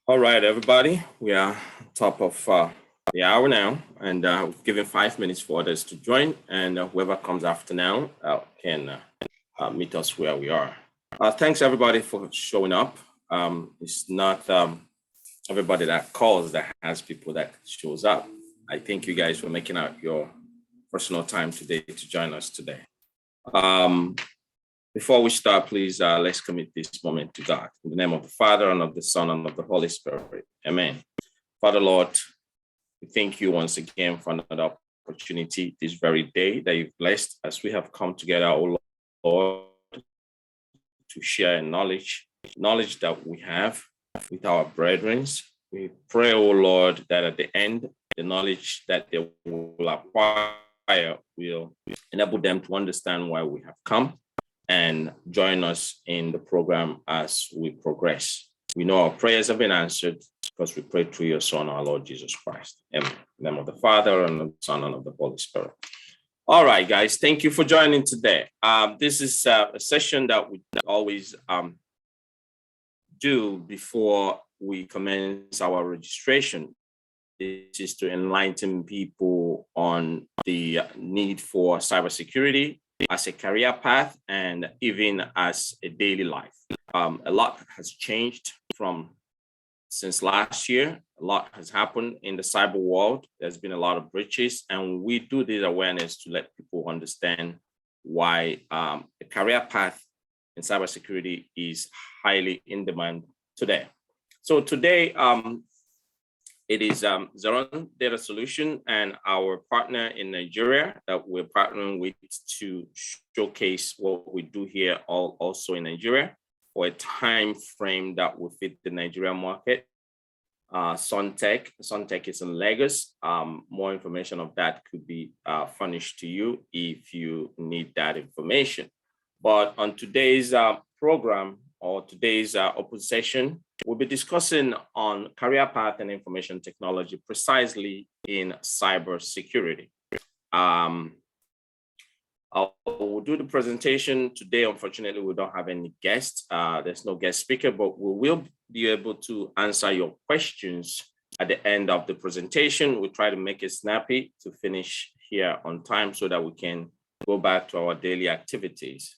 All right, everybody. We are top of the hour now, and we've given 5 minutes for others to join. And whoever comes after now can meet us where we are. Thanks, everybody, for showing up. It's not everybody that calls that has people that shows up. I think you guys were making out your personal time today to join us today. Before we start, please let's commit this moment to God. In the name of the Father, and of the Son, and of the Holy Spirit. Amen. Father, Lord, we thank you once again for another opportunity this very day that you've blessed as we have come together, O Lord, to share knowledge that we have with our brethren. We pray, O Lord, that at the end, the knowledge that they will acquire will enable them to understand why we have come and join us in the program as we progress. We know our prayers have been answered because we pray through your Son, our Lord Jesus Christ. Amen. In the name of the Father, and of the Son, and of the Holy Spirit. All right, guys, thank you for joining today. This is a session that we always do before we commence our registration. This is to enlighten people on the need for cybersecurity as a career path and even as a daily life. A lot has changed since last year. A lot has happened in the cyber world. There's been a lot of breaches, and we do this awareness to let people understand why a career path in cybersecurity is highly in demand today. So today, it is ZerONE Data Solution and our partner in Nigeria that we're partnering with to showcase what we do here also in Nigeria for a time frame that will fit the Nigerian market. Suntech is in Lagos. More information of that could be furnished to you if you need that information. But on today's program or today's open session, we'll be discussing on career path and information technology, precisely in cybersecurity. I'll do the presentation today. Unfortunately, we don't have any guests. There's no guest speaker, but we will be able to answer your questions at the end of the presentation. We'll try to make it snappy to finish here on time so that we can go back to our daily activities.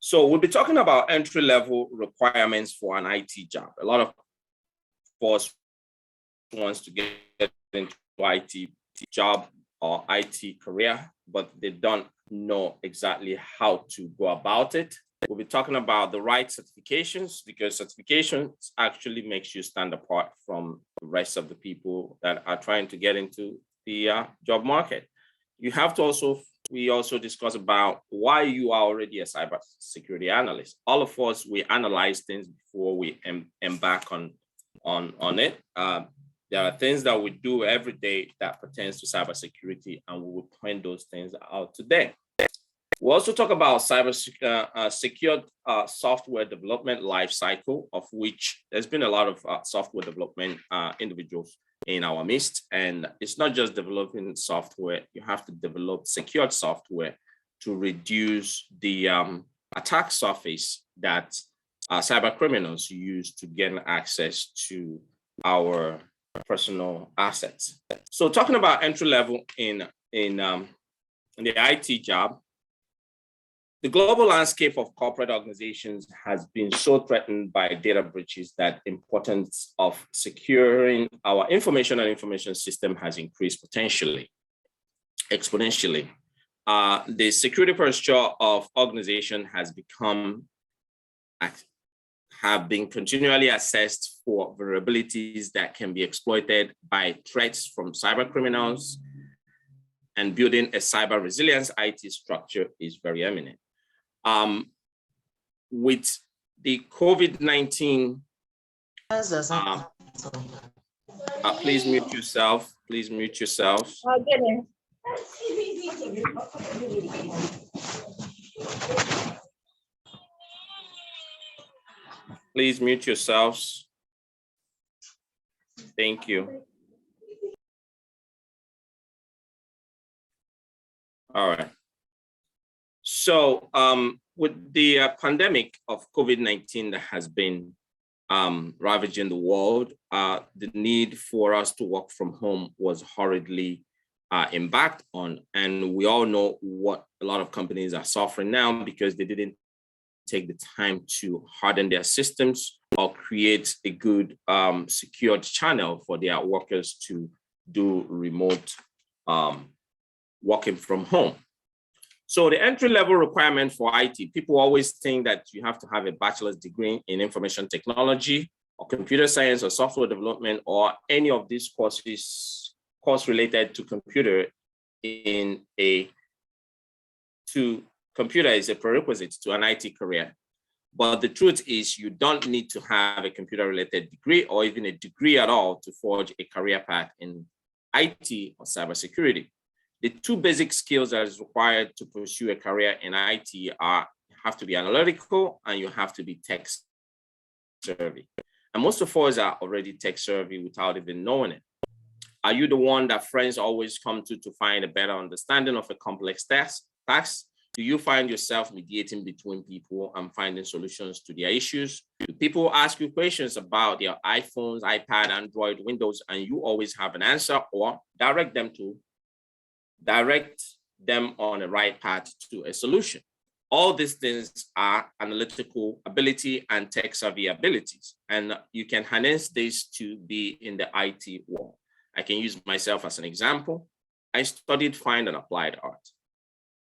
So we'll be talking about entry-level requirements for an IT job. A lot of us wants to get into IT job or IT career, but they don't know exactly how to go about it. We'll be talking about the right certifications, because certifications actually makes you stand apart from the rest of the people that are trying to get into the job market. You have to we also discuss about why you are already a cybersecurity analyst. All of us, we analyze things before we embark on it. There are things that we do every day that pertains to cybersecurity, and we will point those things out today. We'll also talk about secured software development life cycle, of which there's been a lot of software development individuals in our midst. And it's not just developing software, you have to develop secured software to reduce the attack surface that cybercriminals use to gain access to our personal assets. So talking about entry level in the IT job, the global landscape of corporate organizations has been so threatened by data breaches that the importance of securing our information and information system has increased exponentially. The security posture of organization have been continually assessed for vulnerabilities that can be exploited by threats from cybercriminals, and building a cyber resilience IT structure is very eminent. With the COVID-19, please mute yourself. Please mute yourself. Please mute yourselves. Thank you. All right. So with the pandemic of COVID-19 that has been ravaging the world, the need for us to work from home was hurriedly embarked on. And we all know what a lot of companies are suffering now because they didn't take the time to harden their systems or create a good secured channel for their workers to do remote working from home. So the entry-level requirement for IT, people always think that you have to have a bachelor's degree in information technology or computer science or software development or any of these course related to computer computer is a prerequisite to an IT career. But the truth is you don't need to have a computer-related degree or even a degree at all to forge a career path in IT or cybersecurity. The two basic skills that is required to pursue a career in IT are you have to be analytical and you have to be tech savvy. And most of us are already tech savvy without even knowing it. Are you the one that friends always come to find a better understanding of a complex task? Do you find yourself mediating between people and finding solutions to their issues? Do people ask you questions about their iPhones, iPad, Android, Windows, and you always have an answer or direct them on the right path to a solution? All these things are analytical ability and tech savvy abilities, and you can harness this to be in the IT world. I can use myself as an example. I studied fine and applied art.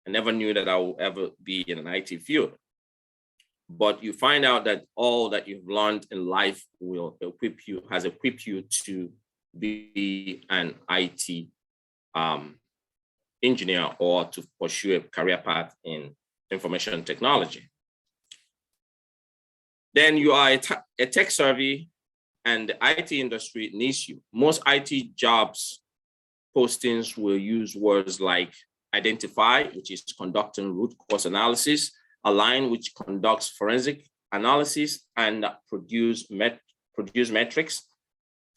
I never knew that I would ever be in an IT field. But you find out that all that you've learned in life has equipped you to be an IT engineer or to pursue a career path in information technology. Then you are a tech savvy and the IT industry needs you. Most IT jobs postings will use words like identify, which is conducting root cause analysis, align, which conducts forensic analysis and produce metrics,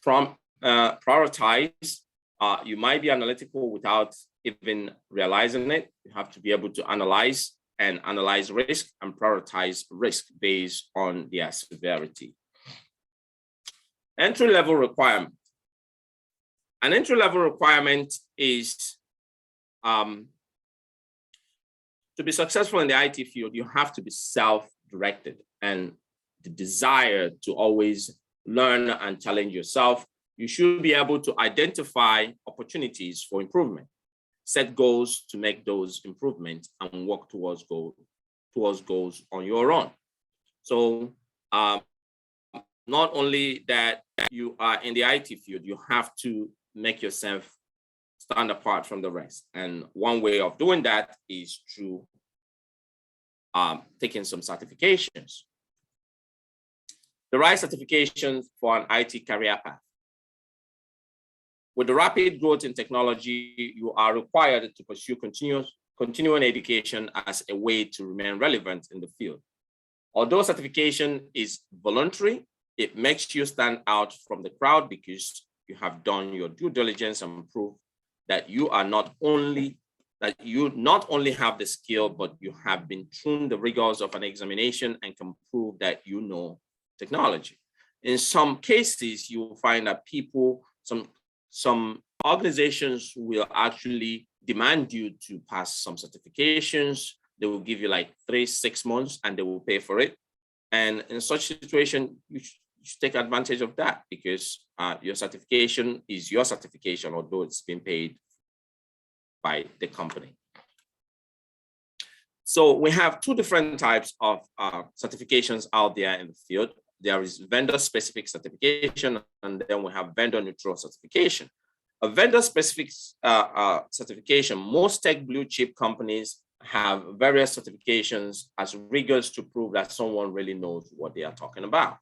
from prioritize. You might be analytical without even realizing it. You have to be able to analyze risk and prioritize risk based on their severity. Entry-level requirement. An entry-level requirement is to be successful in the IT field, you have to be self-directed and the desire to always learn and challenge yourself. You should be able to identify opportunities for improvement, set goals to make those improvements and work towards goals on your own. So not only that you are in the IT field, you have to make yourself stand apart from the rest. And one way of doing that is through taking some certifications. The right certifications for an IT career path. With the rapid growth in technology, you are required to pursue continuing education as a way to remain relevant in the field. Although certification is voluntary, it makes you stand out from the crowd because you have done your due diligence and prove that you not only have the skill, but you have been through the rigors of an examination and can prove that you know technology. In some cases, you will find that some organizations will actually demand you to pass some certifications. They will give you like 3-6 months and they will pay for it. And in such situation, you should take advantage of that because your certification is your certification, although it's been paid by the company. So we have two different types of certifications out there in the field. There is vendor-specific certification, and then we have vendor-neutral certification. A vendor-specific certification, most tech blue chip companies have various certifications as rigors to prove that someone really knows what they are talking about.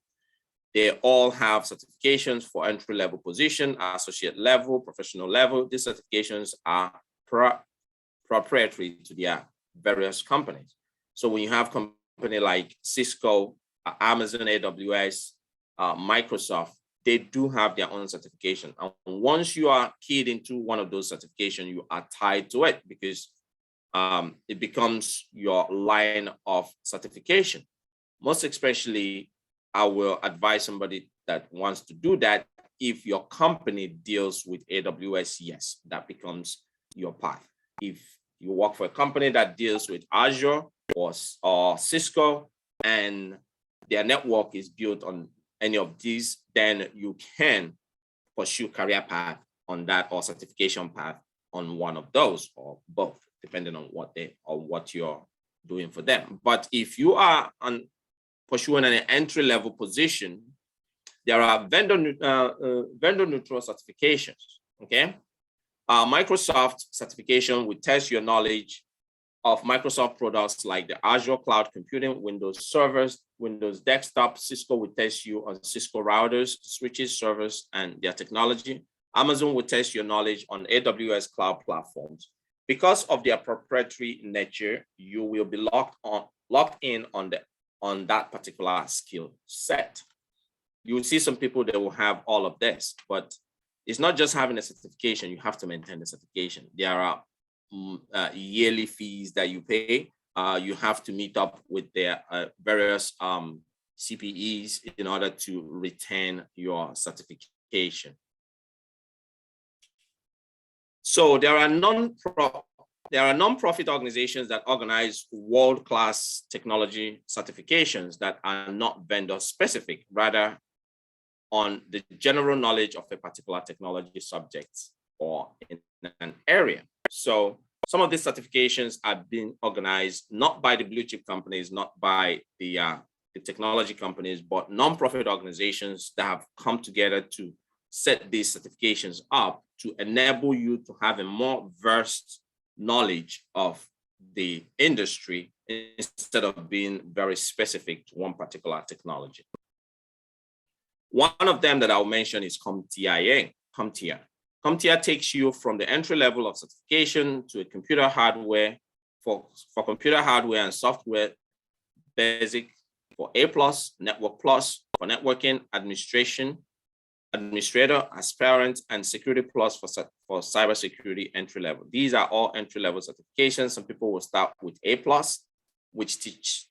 They all have certifications for entry-level position, associate level, professional level. These certifications are proprietary to their various companies. So when you have company like Cisco, Amazon, AWS, Microsoft, they do have their own certification. And once you are keyed into one of those certifications, you are tied to it because it becomes your line of certification. Most especially I will advise somebody that wants to do that. If your company deals with AWS, yes, that becomes your path. If you work for a company that deals with Azure or Cisco, and their network is built on any of these, then you can pursue career path on that, or certification path on one of those, or both, depending on what you're doing for them. But if you are pursuing an entry-level position, there are vendor neutral certifications. Okay, Microsoft certification will test your knowledge of Microsoft products like the Azure Cloud Computing, Windows servers, Windows Desktop. Cisco will test you on Cisco routers, switches, servers, and their technology. Amazon will test your knowledge on AWS cloud platforms. Because of their proprietary nature, you will be locked in on that particular skill set. You will see some people that will have all of this, but it's not just having a certification. You have to maintain the certification. There are yearly fees that you pay. You have to meet up with their various CPEs in order to retain your certification. So there are non-profit organizations that organize world-class technology certifications that are not vendor specific, rather on the general knowledge of a particular technology subject or in an area. So some of these certifications are being organized not by the blue chip companies, not by the technology companies, but non-profit organizations that have come together to set these certifications up to enable you to have a more versed knowledge of the industry instead of being very specific to one particular technology. One of them that I'll mention is CompTIA. CompTIA takes you from the entry level of certification to a computer hardware for computer hardware and software basic for A+, Network Plus for networking, administrator, aspirant, and Security Plus for cybersecurity entry level. These are all entry level certifications. Some people will start with A+, which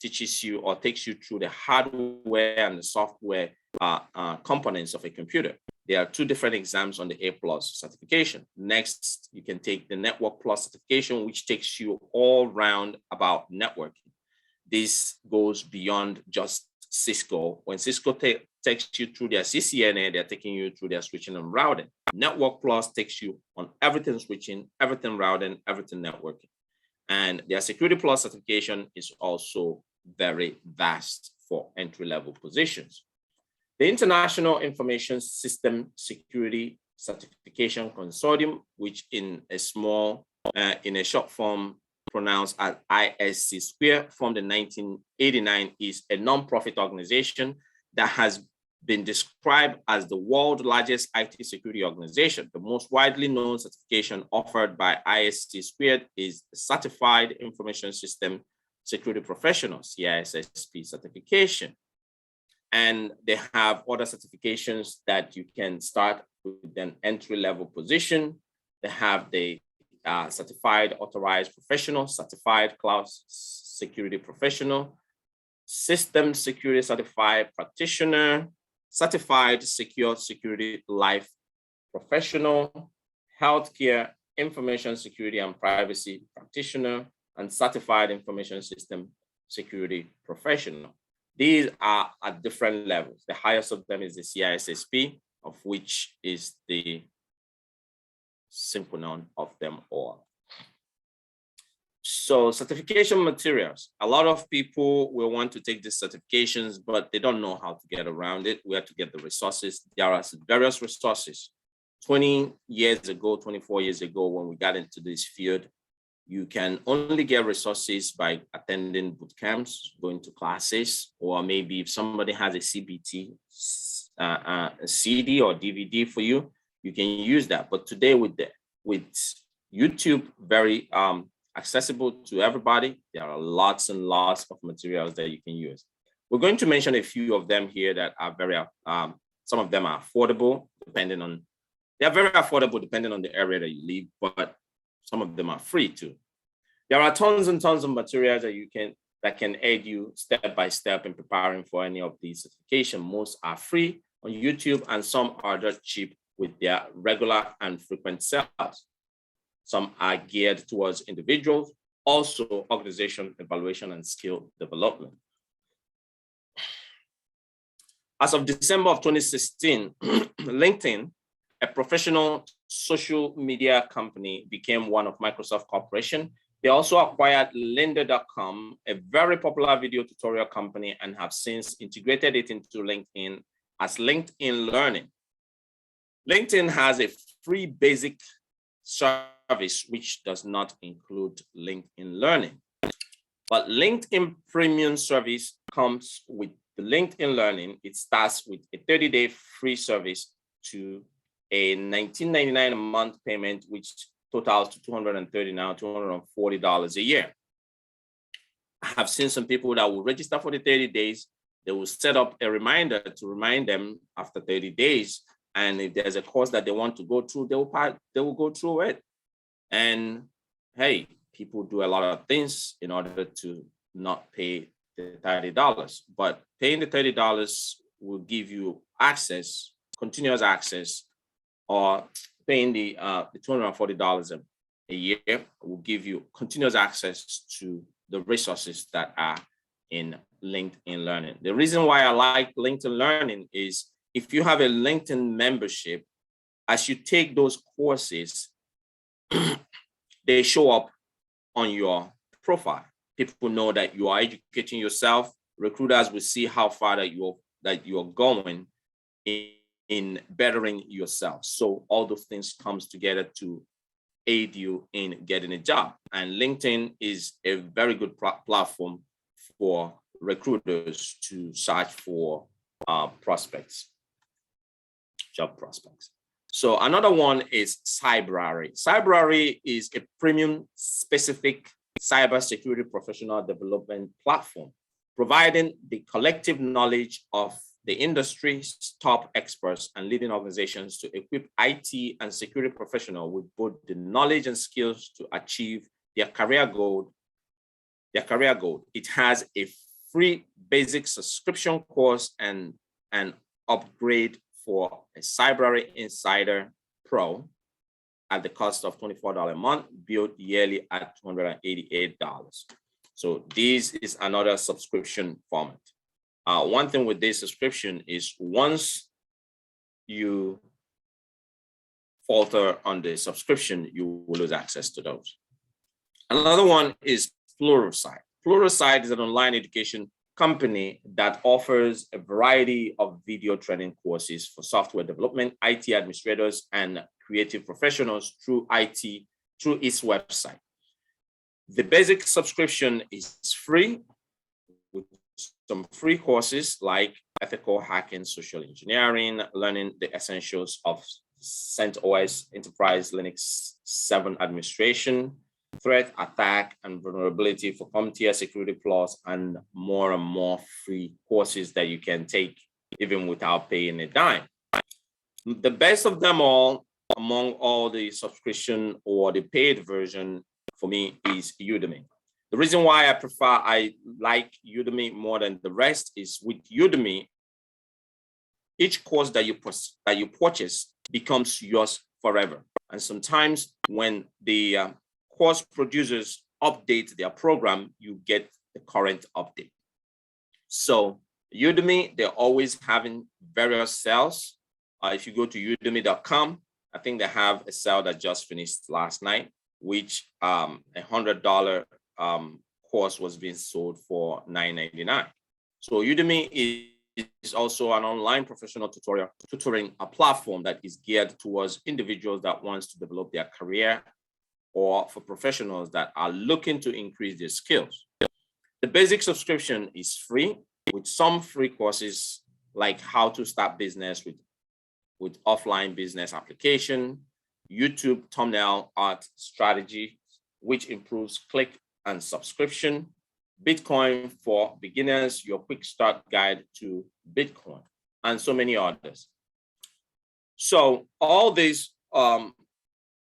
teaches you or takes you through the hardware and the software components of a computer. There are two different exams on the A+ certification. Next, you can take the Network Plus certification, which takes you all round about networking. This goes beyond just Cisco. When Cisco takes you through their CCNA, they're taking you through their switching and routing. Network Plus takes you on everything switching, everything routing, everything networking. And their Security Plus certification is also very vast for entry-level positions. The International Information System Security Certification Consortium, which in a short form pronounced as ISC Square, formed in 1989, is a non-profit organization that has been described as the world's largest IT security organization. The most widely known certification offered by ISC Squared is the Certified Information System Security Professional, CISSP certification. And they have other certifications that you can start with an entry-level position. They have the Certified Authorized Professional, Certified Cloud Security Professional, System Security Certified Practitioner, Certified Secure Security Life Professional, Healthcare Information Security and Privacy Practitioner, and Certified Information System Security Professional. These are at different levels. The highest of them is the CISSP, of which is the synonym of them all. So certification materials. A lot of people will want to take these certifications, but they don't know how to get around it, where to get the resources. There are various resources. 20 years ago, 24 years ago, when we got into this field, you can only get resources by attending boot camps, going to classes, or maybe if somebody has a CBT, a CD or DVD for you, you can use that. But today with YouTube very accessible to everybody, there are lots and lots of materials that you can use. We're going to mention a few of them here that are very, some of them are affordable, they're very affordable depending on the area that you live, but some of them are free too. There are tons and tons of materials that you can that can aid you step by step in preparing for any of these certifications. Most are free on YouTube and some are just cheap with their regular and frequent sales. Some are geared towards individuals, also organization evaluation and skill development. As of December of 2016, LinkedIn, a professional social media company, became one of Microsoft Corporation. They also acquired Lynda.com, a very popular video tutorial company, and have since integrated it into LinkedIn as LinkedIn Learning. LinkedIn has a free basic service, which does not include LinkedIn Learning. But LinkedIn Premium service comes with the LinkedIn Learning. It starts with a 30-day free service to a $19.99 a month payment, which totals to $240 a year. I have seen some people that will register for the 30 days. They will set up a reminder to remind them after 30 days. And if there's a course that they want to go through, they will go through it. And hey, people do a lot of things in order to not pay the $30, but paying the $30 will give you access, continuous access, or paying the $240 a year will give you continuous access to the resources that are in LinkedIn Learning. The reason why I like LinkedIn Learning is if you have a LinkedIn membership, as you take those courses, they show up on your profile. People know that you are educating yourself. Recruiters will see how far that you're going in bettering yourself. So all those things comes together to aid you in getting a job. And LinkedIn is a very good platform for recruiters to search for prospects, job prospects. So another one is Cyberary. Cyberary is a premium specific cybersecurity professional development platform, providing the collective knowledge of the industry's top experts and leading organizations to equip IT and security professionals with both the knowledge and skills to achieve their career goal. It has a free basic subscription course and an upgrade for a Cyberary Insider Pro at the cost of $24 a month, billed yearly at $288. So this is another subscription format. One thing with this subscription is once you falter on the subscription, you will lose access to those. Another one is Pluralsight. Pluralsight is an online education company that offers a variety of video training courses for software development, IT administrators, and creative professionals through its website. The basic subscription is free with some free courses like ethical hacking, social engineering, learning the essentials of CentOS Enterprise Linux 7 administration, threat, attack, and vulnerability for CompTIA Security Plus, and more free courses that you can take even without paying a dime. The best of them all, among all the subscription or the paid version for me, is Udemy. The reason why I like Udemy more than the rest is with Udemy, each course that you purchase becomes yours forever. And sometimes when the course producers update their program, you get the current update. So Udemy, they're always having various sales. If you go to udemy.com, I think they have a sale that just finished last night, which $100 course was being sold for $9.99. So Udemy is also an online professional tutoring platform that is geared towards individuals that wants to develop their career or for professionals that are looking to increase their skills. The basic subscription is free with some free courses like how to start business with offline business application, YouTube thumbnail art strategy, which improves click and subscription, Bitcoin for beginners, your quick start guide to Bitcoin, and so many others. So all these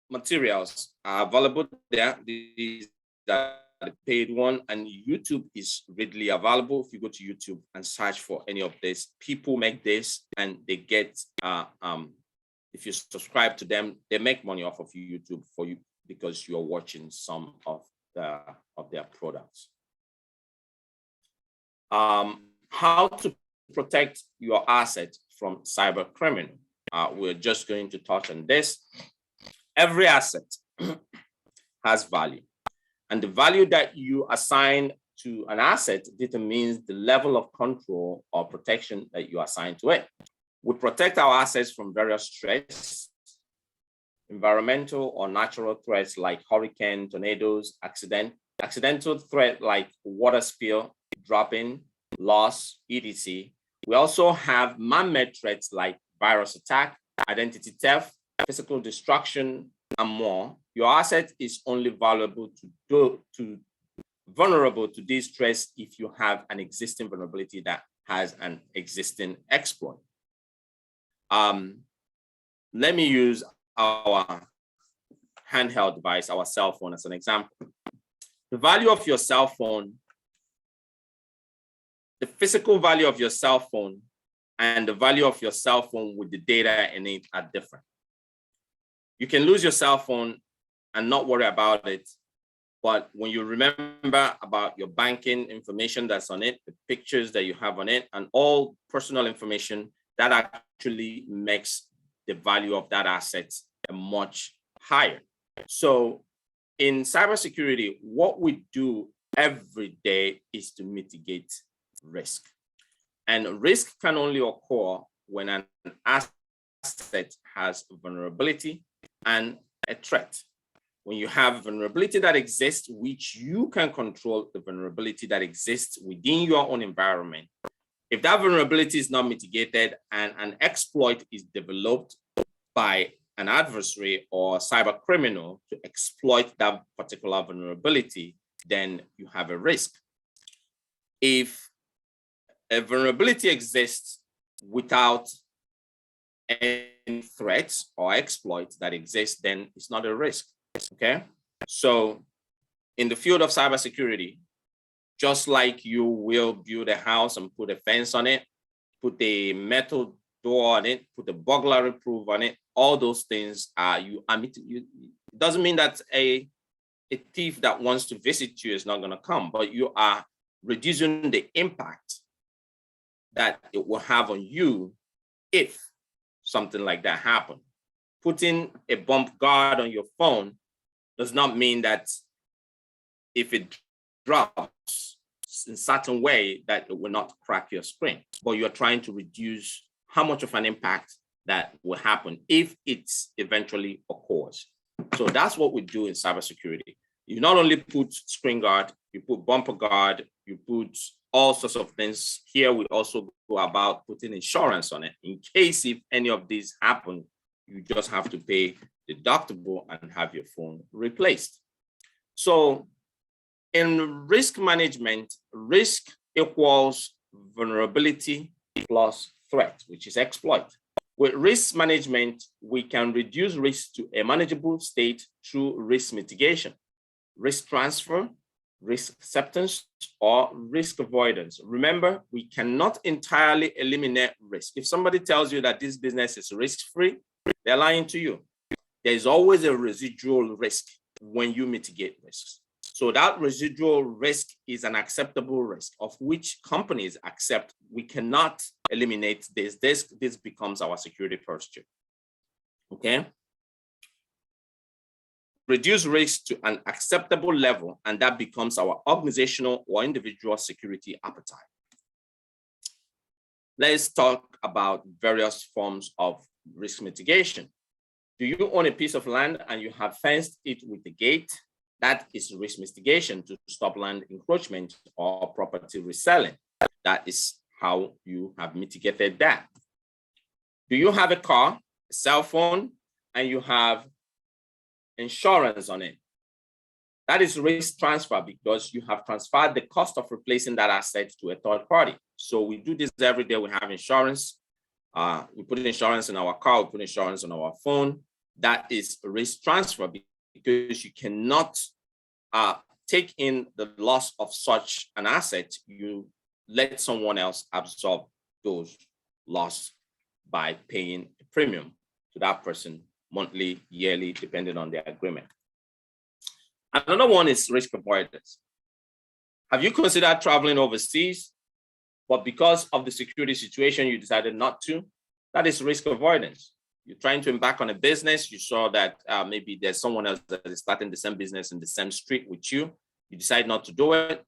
materials are available there. These are the paid one, and YouTube is readily available. If you go to YouTube and search for any of this, people make this and they get, if you subscribe to them, they make money off of YouTube for you because you're watching some of their products. How to protect your asset from cyber criminal. We're just going to touch on this. Every asset has value, and the value that you assign to an asset determines the level of control or protection that you assign to it. We protect our assets from various threats, environmental or natural threats like hurricane, tornadoes, accidental threat like water spill, dropping, loss, etc. We also have man-made threats like virus attack, identity theft, physical destruction, and more. Your asset is only vulnerable to these threats if you have an existing vulnerability that has an existing exploit. Let me use our handheld device, our cell phone, as an example. The value of your cell phone, the physical value of your cell phone, and the value of your cell phone with the data in it are different. You can lose your cell phone and not worry about it, but when you remember about your banking information that's on it, the pictures that you have on it, and all personal information, that actually makes the value of that asset much higher. So in cybersecurity, what we do every day is to mitigate risk. And risk can only occur when an asset has vulnerability and a threat. When you have vulnerability that exists, which you can control the vulnerability that exists within your own environment. If that vulnerability is not mitigated and an exploit is developed by an adversary or cyber criminal to exploit that particular vulnerability, then you have a risk. If a vulnerability exists without any threats or exploits that exist, then it's not a risk, okay? So in the field of cybersecurity, just like you will build a house and put a fence on it, put a metal door on it, put a burglary proof on it, all those things it doesn't mean that a thief that wants to visit you is not going to come, but you are reducing the impact that it will have on you if something like that happens. Putting a bump guard on your phone does not mean that if it drops in certain way that it will not crack your screen, but you're trying to reduce how much of an impact that will happen if it eventually occurs. So that's what we do in cybersecurity. You not only put screen guard, you put bumper guard, you put all sorts of things. Here we also go about putting insurance on it. In case if any of these happen, you just have to pay deductible and have your phone replaced. So in risk management, risk equals vulnerability plus threat, which is exploit. With risk management, we can reduce risk to a manageable state through risk mitigation, risk transfer, risk acceptance, or risk avoidance. Remember, we cannot entirely eliminate risk. If somebody tells you that this business is risk-free, they're lying to you. There is always a residual risk when you mitigate risks. So that residual risk is an acceptable risk of which companies accept. We cannot eliminate this. This becomes our security posture. Okay? Reduce risk to an acceptable level, and that becomes our organizational or individual security appetite. Let's talk about various forms of risk mitigation. Do you own a piece of land and you have fenced it with a gate? That is risk mitigation to stop land encroachment or property reselling. That is how you have mitigated that. Do you have a car, a cell phone, and you have insurance on it? That is risk transfer because you have transferred the cost of replacing that asset to a third party. So we do this every day. We have insurance. We put insurance in our car, we put insurance on our phone. That is risk transfer because you cannot take in the loss of such an asset, you let someone else absorb those loss by paying a premium to that person monthly, yearly, depending on their agreement. Another one is risk avoidance. Have you considered traveling overseas, but because of the security situation, you decided not to? That is risk avoidance. You're trying to embark on a business. You saw that maybe there's someone else that is starting the same business in the same street with you. You decide not to do it.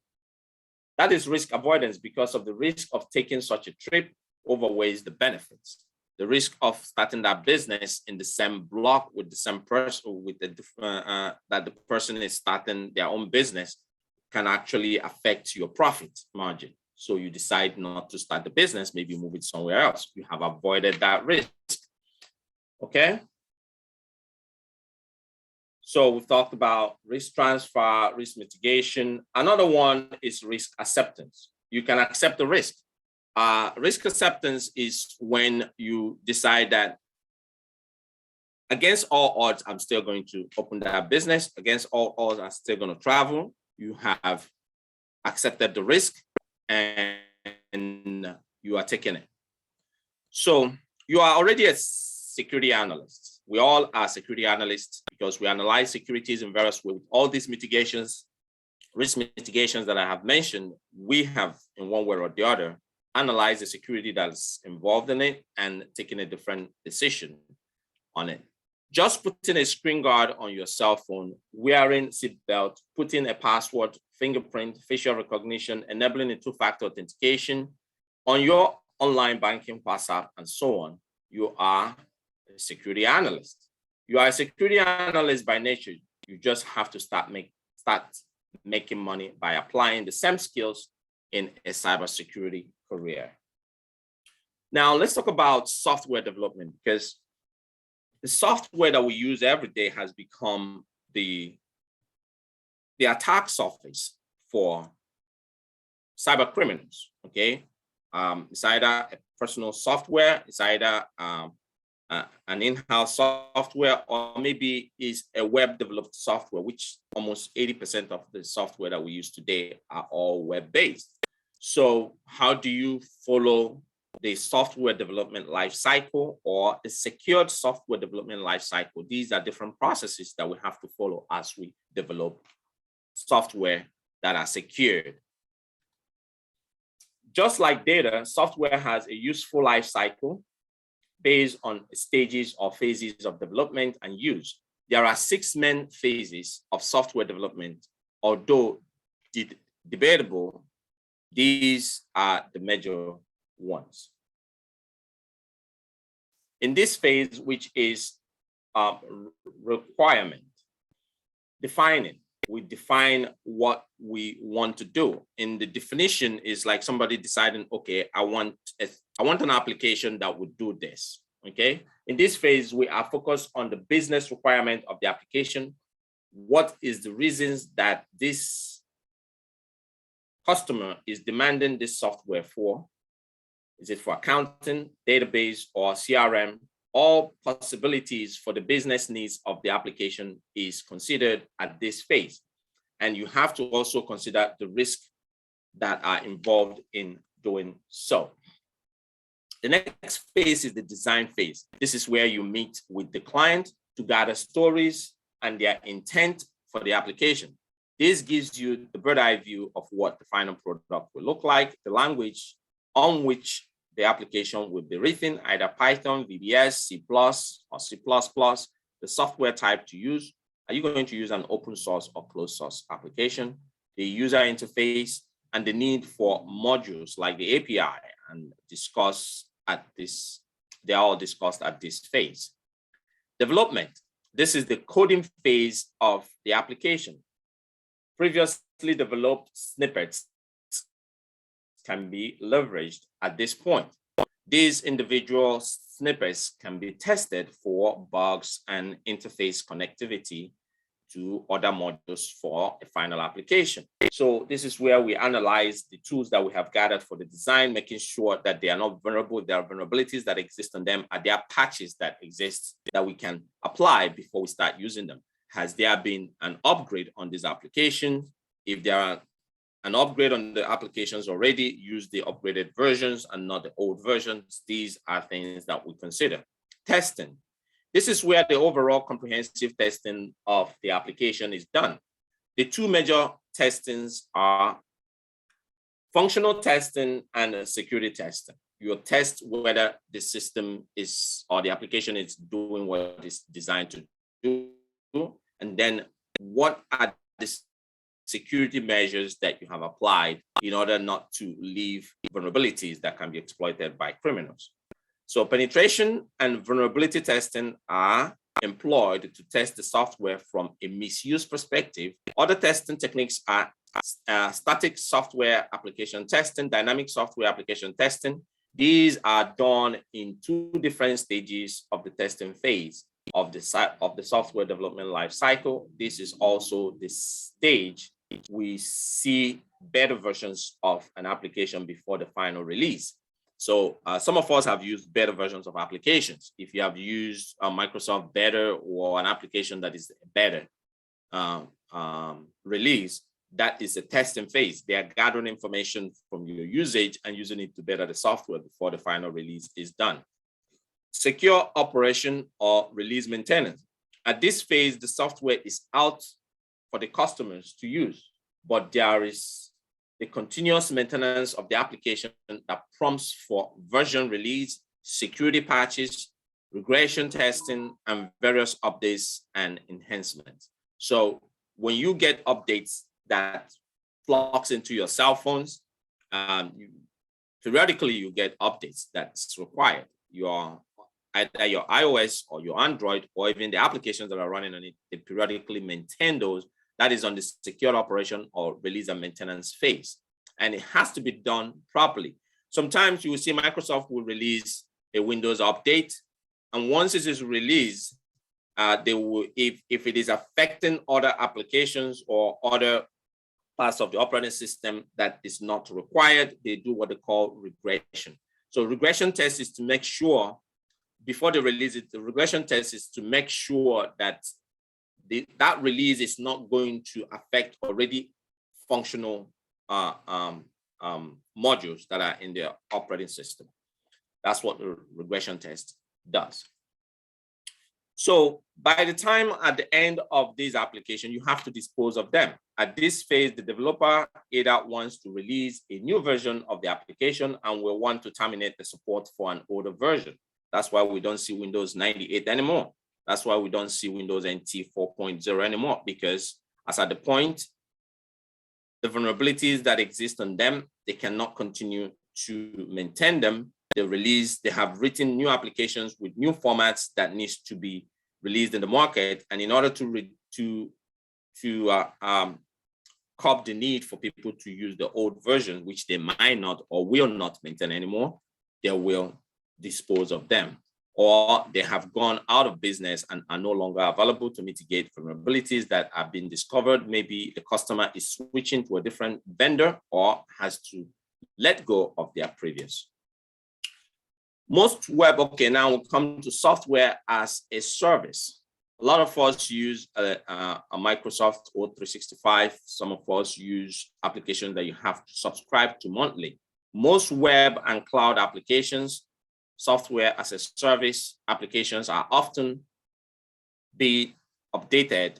That is risk avoidance because of the risk of taking such a trip outweighs the benefits. The risk of starting that business in the same block with the same person, with the that the person is starting their own business, can actually affect your profit margin. So you decide not to start the business, maybe move it somewhere else. You have avoided that risk. Okay. So we've talked about risk transfer, risk mitigation. Another one is risk acceptance. You can accept the risk. Risk acceptance is when you decide that against all odds, I'm still going to open that business. Against all odds, I'm still going to travel. You have accepted the risk and you are taking it. So you are already a security analyst. We all are security analysts because we analyze securities in various ways. All these mitigations, risk mitigations that I have mentioned, we have in one way or the other analyzed the security that's involved in it and taking a different decision on it. Just putting a screen guard on your cell phone, wearing seatbelt, putting a password, fingerprint, facial recognition, enabling a two-factor authentication on your online banking, WhatsApp, and so on, you are a security analyst. You are a security analyst by nature. You just have to start making money by applying the same skills in a cybersecurity career. Now, let's talk about software development, because the software that we use every day has become the attack surface for cybercriminals, okay? It's either a personal software, it's either an in-house software, or maybe is a web-developed software, which almost 80% of the software that we use today are all web-based. So how do you follow the software development lifecycle or the secured software development lifecycle? These are different processes that we have to follow as we develop software that are secured. Just like data, software has a useful lifecycle based on stages or phases of development and use. There are 6 main phases of software development, although debatable. These are the major ones. In this phase, which is requirement, defining, we define what we want to do. In the definition is like somebody deciding, okay, I want an application that would do this, okay? In this phase, we are focused on the business requirement of the application. What is the reasons that this customer is demanding this software for? Is it for accounting, database, or CRM? All possibilities for the business needs of the application is considered at this phase. And you have to also consider the risk that are involved in doing so. The next phase is the design phase. This is where you meet with the client to gather stories and their intent for the application. This gives you the bird's eye view of what the final product will look like, the language on which the application will be written, either Python, VBS, C++, or C++, the software type to use. Are you going to use an open source or closed source application? The user interface and the need for modules like the API and they're all discussed at this phase. Development. This is the coding phase of the application. Previously developed snippets can be leveraged at this point. These individual snippets can be tested for bugs and interface connectivity to other modules for a final application. So this is where we analyze the tools that we have gathered for the design, making sure that they are not vulnerable. There are vulnerabilities that exist on them. Are there patches that exist that we can apply before we start using them? Has there been an upgrade on this application? If there are an upgrade on the applications already, use the upgraded versions and not the old versions. These are things that we consider. Testing. This is where the overall comprehensive testing of the application is done. The two major testings are functional testing and security testing. You test whether the system is or the application is doing what it's designed to do, and then what are the security measures that you have applied in order not to leave vulnerabilities that can be exploited by criminals. So penetration and vulnerability testing are employed to test the software from a misuse perspective. Other testing techniques are static software application testing, dynamic software application testing. These are done in two different stages of the testing phase of the software development life cycle. This is also the stage we see better versions of an application before the final release. So some of us have used beta versions of applications. If you have used a Microsoft beta or an application that is better release, that is a testing phase. They are gathering information from your usage and using it to better the software before the final release is done. Secure operation or release maintenance. At this phase, the software is out for the customers to use, but there is the continuous maintenance of the application that prompts for version release, security patches, regression testing, and various updates and enhancements. So when you get updates that flux into your cell phones, periodically you get updates that's required. Either your iOS or your Android, or even the applications that are running on it, they periodically maintain those. That is on the secure operation or release and maintenance phase. And it has to be done properly. Sometimes you will see Microsoft will release a Windows update. And once it is released, they will, if it is affecting other applications or other parts of the operating system that is not required, they do what they call regression. So regression test is to make sure, before they release it, the regression test is to make sure that that release is not going to affect already functional modules that are in the operating system. That's what the regression test does. So by the time at the end of this application, you have to dispose of them. At this phase, the developer either wants to release a new version of the application and will want to terminate the support for an older version. That's why we don't see Windows 98 anymore. That's why we don't see Windows NT 4.0 anymore, because as at the point, the vulnerabilities that exist on them, they cannot continue to maintain them. They have written new applications with new formats that needs to be released in the market. And in order to curb the need for people to use the old version, which they might not or will not maintain anymore, they will dispose of them. Or they have gone out of business and are no longer available to mitigate vulnerabilities that have been discovered. Maybe the customer is switching to a different vendor or has to let go of their previous. Most web, okay, now we'll come to software as a service. A lot of us use a Microsoft O365. Some of us use applications that you have to subscribe to monthly. Most web and cloud applications, software as a service applications are often be updated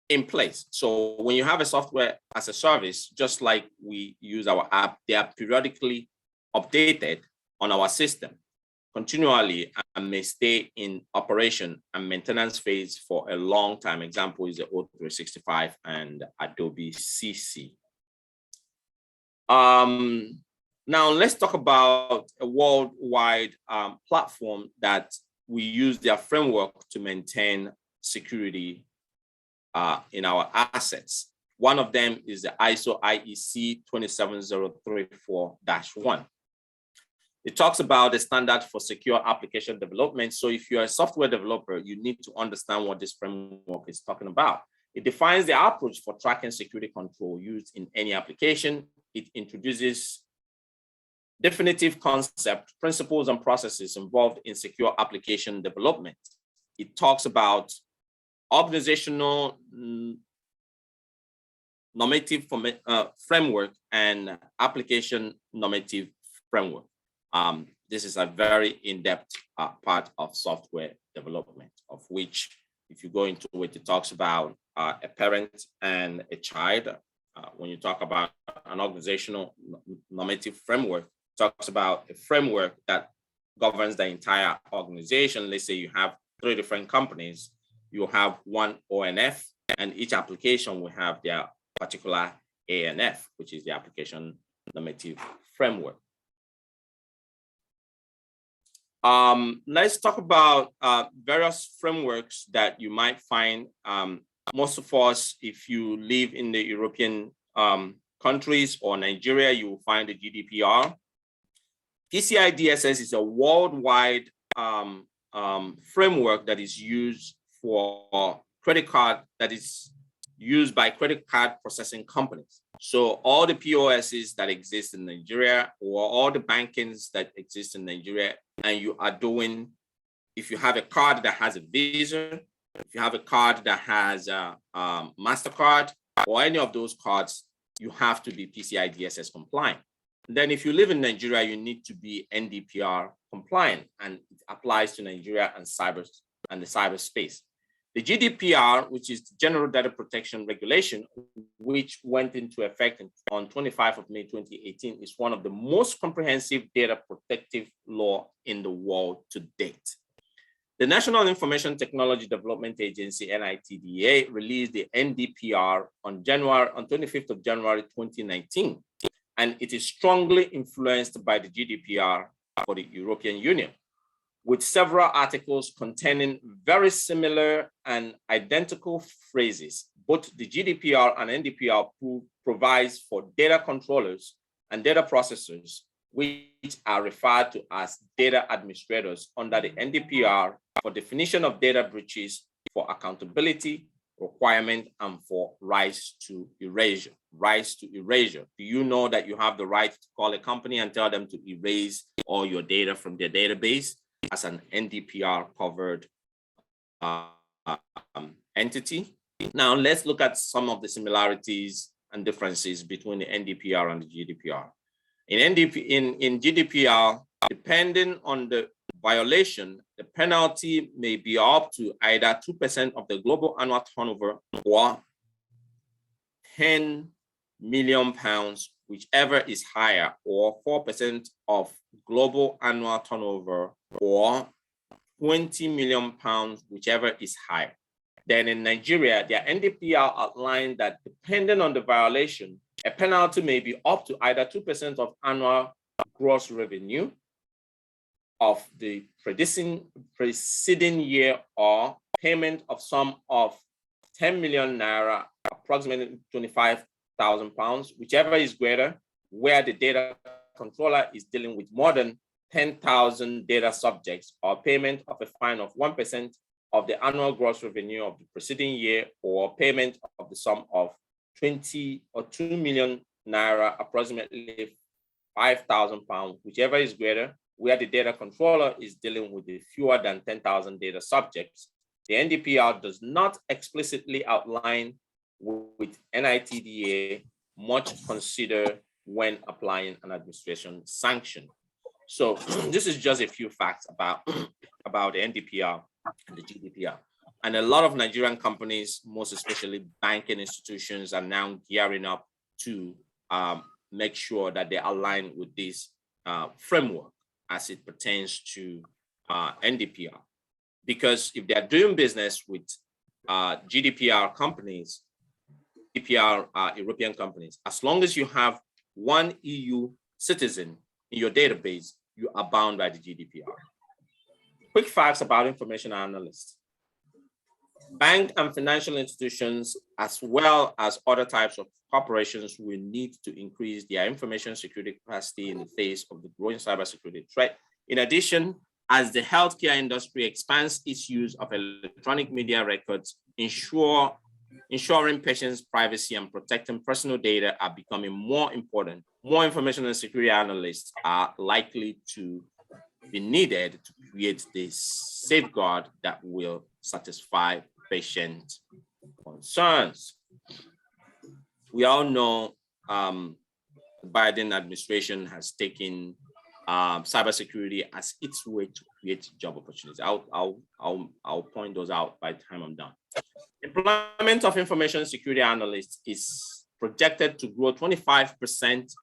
in place. So when you have a software as a service, just like we use our app, they are periodically updated on our system continually and may stay in operation and maintenance phase for a long time. Example is the O365 and Adobe CC. Now let's talk about a worldwide platform that we use their framework to maintain security in our assets. One of them is the ISO IEC 27034-1. It talks about the standard for secure application development. So if you're a software developer, you need to understand what this framework is talking about. It defines the approach for tracking security control used in any application. It introduces definitive concept, principles, and processes involved in secure application development. It talks about organizational normative framework and application normative framework. This is a very in-depth part of software development, of which, if you go into it, it talks about a parent and a child. When you talk about an organizational normative framework, it talks about a framework that governs the entire organization. Let's say you have 3 different companies, you have one ONF, and each application will have their particular ANF, which is the application normative framework. Let's talk about various frameworks that you might find. Most of us, if you live in the European countries or Nigeria, you will find the GDPR. PCI DSS is a worldwide framework that is used for credit card, that is used by credit card processing companies. So all the POSs that exist in Nigeria, or all the bankings that exist in Nigeria, and you are doing, if you have a card that has a Visa, if you have a card that has a MasterCard, or any of those cards, you have to be PCI DSS compliant. And then if you live in Nigeria, you need to be NDPR compliant, and it applies to Nigeria and the cyberspace. The GDPR, which is the General Data Protection Regulation, which went into effect on 25th of May 2018, is one of the most comprehensive data protective law in the world to date. The National Information Technology Development Agency, NITDA, released the NDPR on 25th of January 2019, and it is strongly influenced by the GDPR for the European Union, with several articles containing very similar and identical phrases. Both the GDPR and NDPR provides for data controllers and data processors, which are referred to as data administrators under the NDPR, for definition of data breaches, for accountability requirement, and for rights to erasure. Rights to erasure. Do you know that you have the right to call a company and tell them to erase all your data from their database as an NDPR covered entity? Now let's look at some of the similarities and differences between the NDPR and the GDPR. In GDPR, depending on the violation, the penalty may be up to either 2% of the global annual turnover or 10 million pounds, whichever is higher, or 4% of global annual turnover, or 20 million pounds, whichever is higher. Then in Nigeria, their NDPR outlined that depending on the violation, a penalty may be up to either 2% of annual gross revenue of the preceding year, or payment of sum of 10 million naira, approximately 25,000 pounds, whichever is greater, where the data controller is dealing with more than 10,000 data subjects, or payment of a fine of 1% of the annual gross revenue of the preceding year, or payment of the sum of 20 or 2 million naira, approximately 5,000 pounds, whichever is greater, where the data controller is dealing with the fewer than 10,000 data subjects. The NDPR does not explicitly outline with NITDA much considered when applying an administration sanction. So this is just a few facts about the NDPR and the GDPR. And a lot of Nigerian companies, most especially banking institutions, are now gearing up to make sure that they align with this framework as it pertains to NDPR. Because if they're doing business with GDPR companies, GDPR European companies, as long as you have one EU citizen in your database, you are bound by the GDPR. Quick facts about information analysts. Bank and financial institutions, as well as other types of corporations, will need to increase their information security capacity in the face of the growing cybersecurity threat. In addition, as the healthcare industry expands its use of electronic media records, ensuring patients' privacy and protecting personal data are becoming more important. More information and security analysts are likely to be needed to create this safeguard that will satisfy patient concerns. we all know the Biden administration has taken cybersecurity as its way to create job opportunities. I'll point those out by the time I'm done. Employment of information security analysts is projected to grow 25%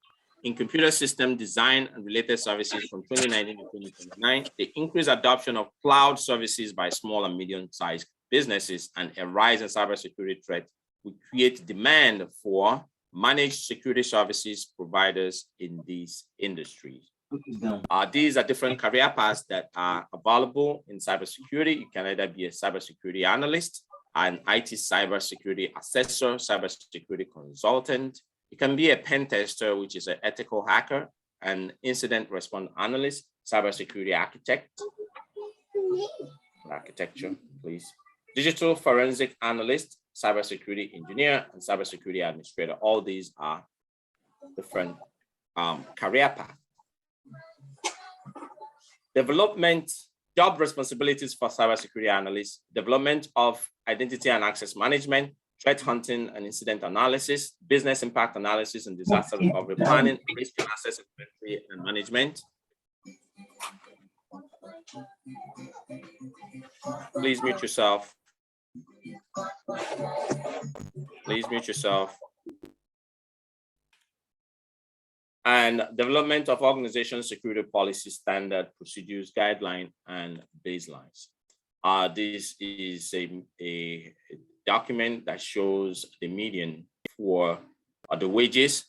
in computer system design and related services from 2019 to 2029. The increased adoption of cloud services by small and medium-sized businesses and a rise in cybersecurity threat will create demand for managed security services providers in these industries. These are different career paths that are available in cybersecurity. You can either be a cybersecurity analyst, an IT cybersecurity assessor, cybersecurity consultant. You can be a pen tester, which is an ethical hacker, an incident response analyst, cybersecurity architecture, please. Digital forensic analyst, cybersecurity engineer, and cybersecurity administrator. All these are different career paths. Development, job responsibilities for cybersecurity analysts, development of identity and access management, threat hunting and incident analysis, business impact analysis and disaster recovery planning, risk and asset inventory and management. Please mute yourself. Please mute yourself. And development of organization security policy standard, procedures, guidelines, and baselines. This is a document that shows the median for the wages,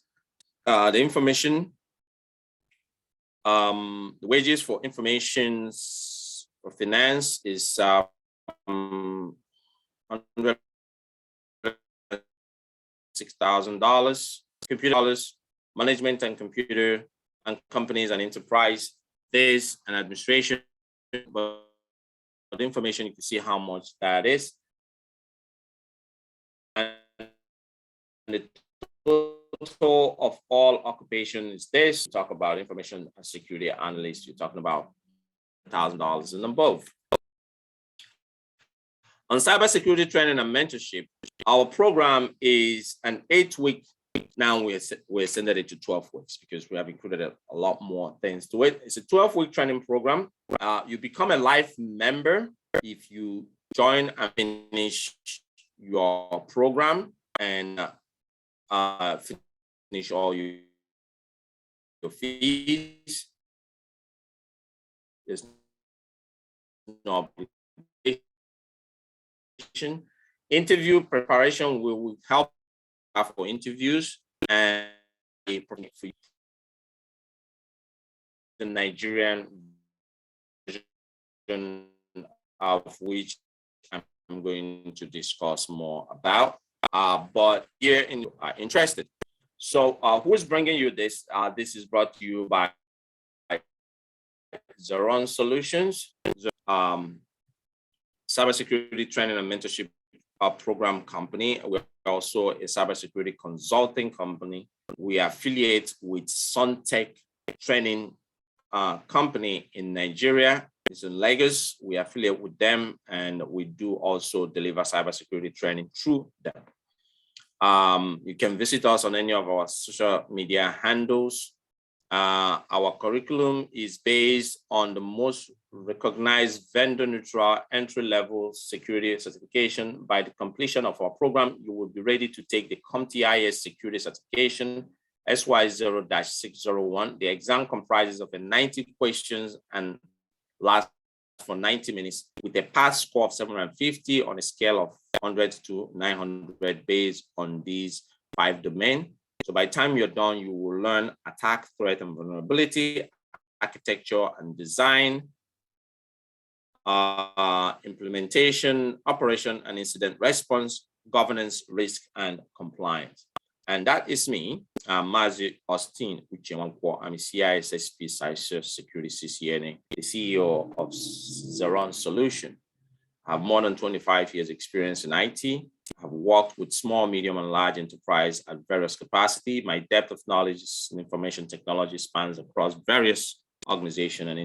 the information, the wages for information for finance is $106,000, computer dollars, management and computer and companies and enterprise, this and administration, but the information you can see how much that is. And the total of all occupation is this. Talk about information security analyst, you're talking about $1,000 and above. On cybersecurity training and mentorship, our program is an 8-week. Now we extended it to 12 weeks because we have included a lot more things to it. It's a 12-week training program. You become a life member if you join and finish your program and finish all your fees. There's no obligation. Interview preparation will help for interviews and for the Nigerian version of which I'm going to discuss more about. But here are interested. So who's bringing you this? This is brought to you by ZerONE Solutions, cybersecurity training and mentorship program company. We're also a cybersecurity consulting company. We affiliate with Suntech Training company in Nigeria. It's in Lagos. We affiliate with them, and we do also deliver cybersecurity training through them. You can visit us on any of our social media handles. Our curriculum is based on the most recognized vendor-neutral entry-level security certification. By the completion of our program, you will be ready to take the CompTIA security certification, SY0-601. The exam comprises of 90 questions and lasts for 90 minutes with a pass score of 750 on a scale of 100 to 900 based on these 5 domains. So by the time you're done, you will learn attack, threat, and vulnerability, architecture and design, implementation, operation and incident response, governance, risk, and compliance. And that is me, Mazi Austin Uchewankwo. I'm a CISSP Cybersecurity CCNA, the CEO of ZerONE Solution. I have more than 25 years experience in IT. I've worked with small, medium, and large enterprise at various capacity. My depth of knowledge in information technology spans across various organizations and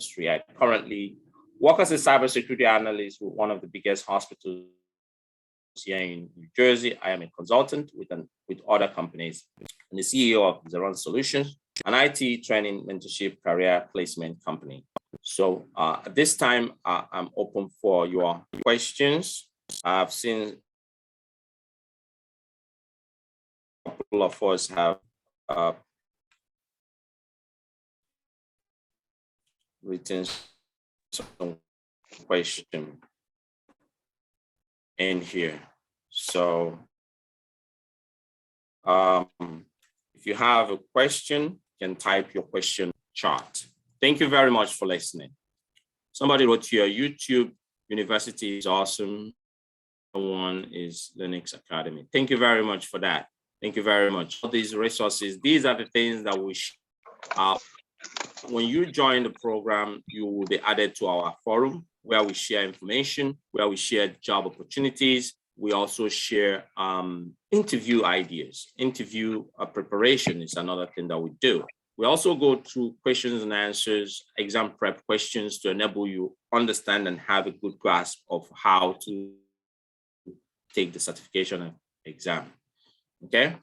industry. I currently work as a cybersecurity analyst with one of the biggest hospitals here in New Jersey. I am a consultant with other companies. I'm the CEO of ZerONE Solutions, an IT training, mentorship, career placement company. So at this time, I'm open for your questions. I've seen a couple of us have written some question in here. So if you have a question, you can type your question chat. Thank you very much for listening. Somebody wrote here, YouTube University is awesome. One is Linux Academy. Thank you very much for that. Thank you very much. All these resources, these are the things that we when you join the program, you will be added to our forum where we share information, where we share job opportunities. We also share interview ideas. Interview preparation is another thing that we do. We also go through questions and answers, exam prep questions to enable you understand and have a good grasp of how to take the certification exam. Okay.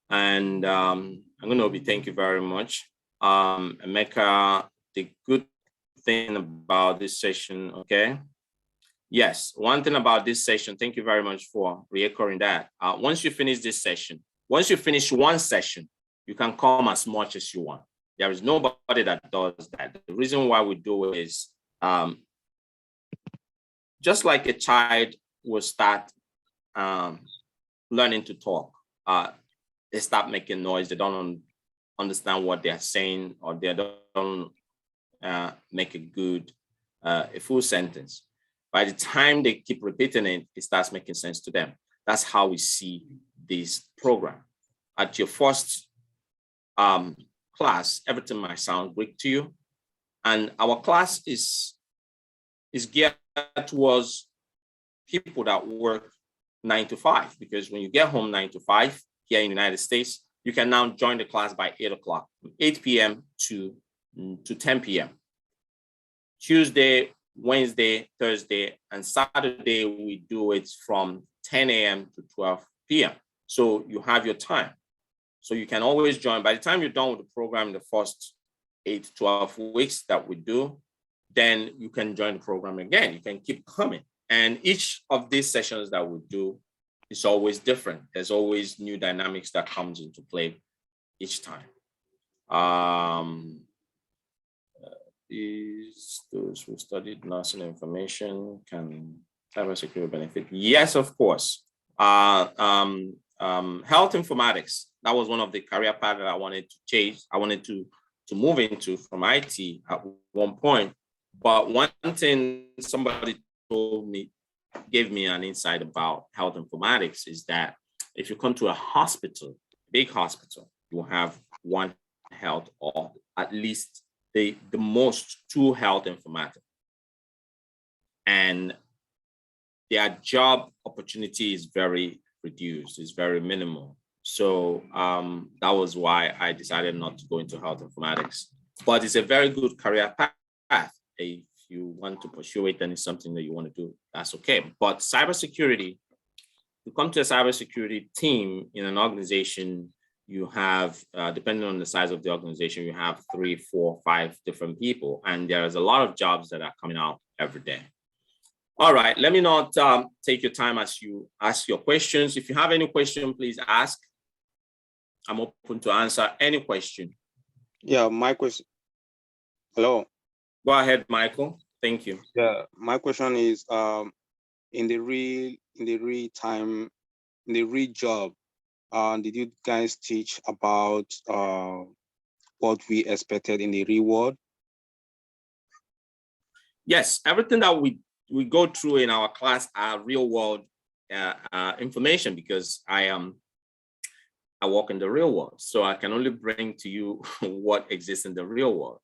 And I'm going to thank you very much. Emeka, the good thing about this session, okay? Yes, one thing about this session, thank you very much for reoccurring that. Once you finish this session, once you finish one session, you can come as much as you want. There is nobody that does that. The reason why we do it is just like a child will start learning to talk. They start making noise. They don't understand what they're saying, or they don't make a full sentence. By the time they keep repeating it, it starts making sense to them. That's how we see this program. At your first class, everything might sound Greek to you. And our class is geared towards people that work 9 to 5, because when you get home 9 to 5 here in the United States, you can now join the class by 8 o'clock, 8 p.m. to 10 p.m. Tuesday, Wednesday, Thursday, and Saturday, we do it from 10 a.m. to 12 p.m. So you have your time. So you can always join. By the time you're done with the program in the first 8 to 12 weeks that we do, then you can join the program again. You can keep coming. And each of these sessions that we do is always different. There's always new dynamics that comes into play each time. Those who studied nursing information can cybersecurity benefit? Yes, of course. Health informatics, that was one of the career paths that I wanted to change. I wanted to move into from IT at one point. But one thing somebody told me, gave me an insight about health informatics, is that if you come to a hospital, big hospital, you will have one health, or at least the most 2 health informatics. And their job opportunity is very reduced, it's very minimal. So that was why I decided not to go into health informatics. But it's a very good career path. If you want to pursue it, then it's something that you want to do, that's okay. But cybersecurity, you come to a cybersecurity team in an organization, you have, depending on the size of the organization, you have 3, 4, 5 different people. And there's a lot of jobs that are coming out every day. All right, let me not take your time as you ask your questions. If you have any question, please ask. I'm open to answer any question. Yeah, my question. Hello. Go ahead, Michael. Thank you. Yeah, my question is, in the real job, did you guys teach about what we expected in the real world? Yes, everything that we go through in our class are real world information, because I work in the real world. So I can only bring to you what exists in the real world.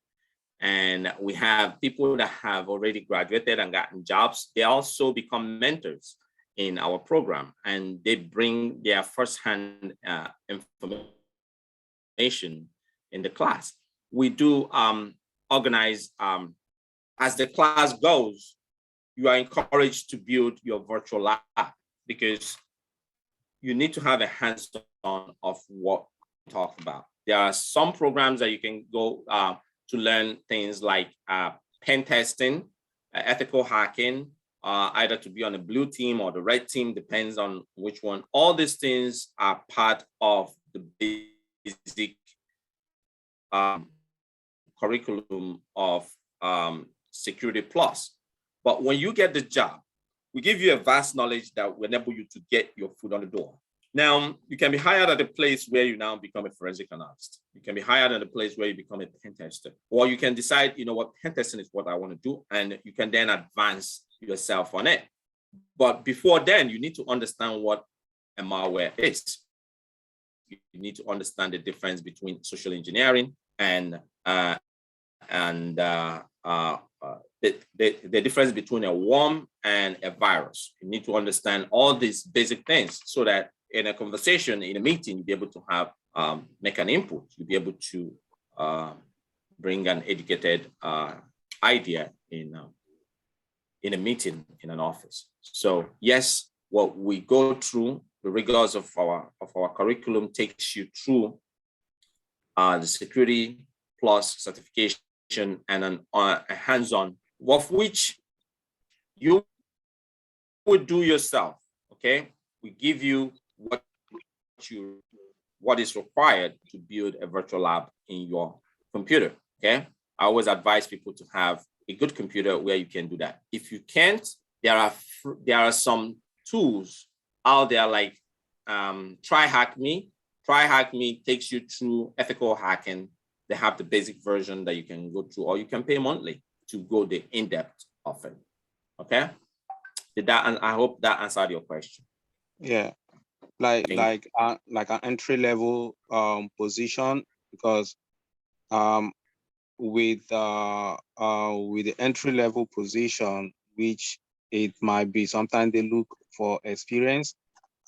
And we have people that have already graduated and gotten jobs. They also become mentors in our program, and they bring their firsthand information in the class. We do organize, as the class goes, you are encouraged to build your virtual lab. because you need to have a hands-on of what we talk about. There are some programs that you can go to learn things like pen testing, ethical hacking, either to be on the blue team or the red team, depends on which one. All these things are part of the basic curriculum of Security Plus. But when you get the job, we give you a vast knowledge that will enable you to get your foot on the door. Now, you can be hired at a place where you now become a forensic analyst. You can be hired at a place where you become a pen tester, or you can decide, you know what, pen testing is what I want to do, and you can then advance yourself on it. But before then, you need to understand what a malware is. You need to understand the difference between social engineering and the difference between a worm and a virus. You need to understand all these basic things so that in a conversation, in a meeting, you'll be able to have make an input. You'll be able to bring an educated idea in a meeting in an office. So yes, what we go through, the rigors of our curriculum takes you through the Security Plus certification and a hands-on, of which you would do yourself. Okay, we give you what is required to build a virtual lab in your computer. Okay, I always advise people to have a good computer where you can do that. If you can't, there are some tools out there like TryHackMe. TryHackMe takes you through ethical hacking. They have the basic version that you can go through, or you can pay monthly to go the in-depth of it. Okay, and I hope that answered your question. Yeah, like an entry level position, because with the entry level position, which it might be sometimes they look for experience,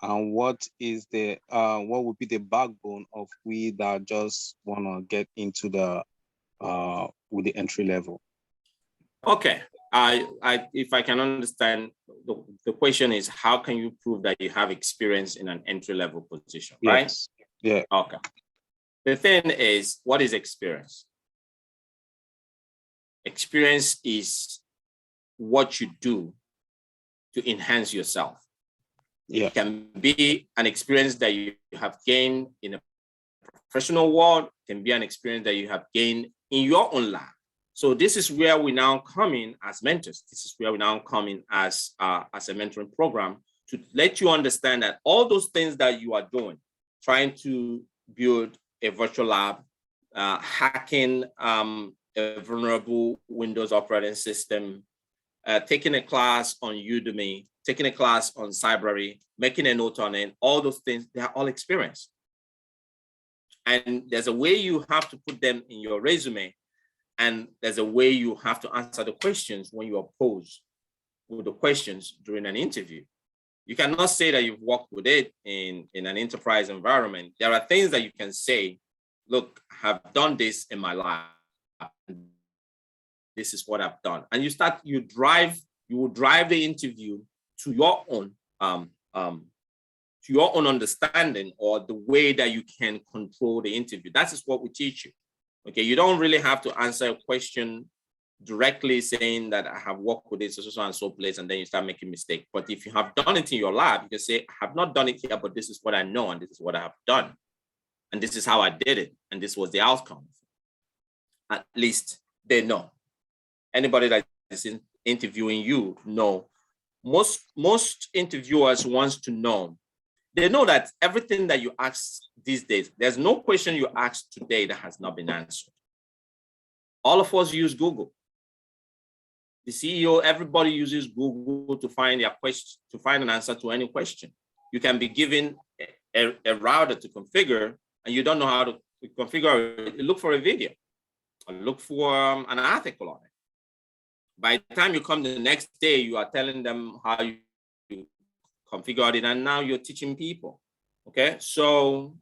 and what would be the backbone of we that just want to get into the with the entry level? Okay, if I can understand, the question is, how can you prove that you have experience in an entry level position, right? Yes. Yeah. Okay. The thing is, what is experience? Experience is what you do to enhance yourself. Yeah. It can be an experience that you have gained in a professional world, it can be an experience that you have gained in your own lab. So this is where we now come in as mentors. This is where we now come in as a mentoring program to let you understand that all those things that you are doing, trying to build a virtual lab, hacking a vulnerable Windows operating system, taking a class on Udemy, taking a class on Cybersecurity, making a note on it, all those things, they are all experience. And there's a way you have to put them in your resume, and there's a way you have to answer the questions when you are posed with the questions during an interview. You cannot say that you've worked with it in an enterprise environment. There are things that you can say, look, I have done this in my life. This is what I've done. And you will drive the interview to your own understanding, or the way that you can control the interview. That is what we teach you. Okay, you don't really have to answer a question directly saying that I have worked with this so and so place, and then you start making mistakes. But if you have done it in your lab, you can say, I have not done it here, but this is what I know, and this is what I have done. And this is how I did it, and this was the outcome. At least they know. Anybody that is interviewing you know. Most interviewers wants to know. They know that everything that you ask these days, there's no question you asked today that has not been answered. All of us use Google. The CEO, everybody uses Google to find their question, to find an answer to any question. You can be given a router to configure, and you don't know how to configure it. Look for a video, or look for an article on it. By the time you come the next day, you are telling them how you configured it, and now you're teaching people. Okay, so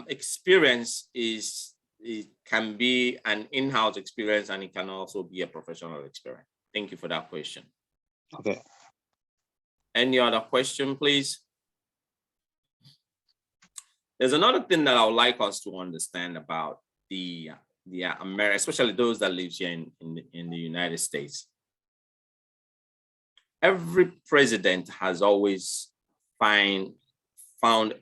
experience it can be an in-house experience, and it can also be a professional experience. Thank you for that question. Okay. Any other question, please? There's another thing that I would like us to understand about the America, especially those that live here in the United States. Every president has always found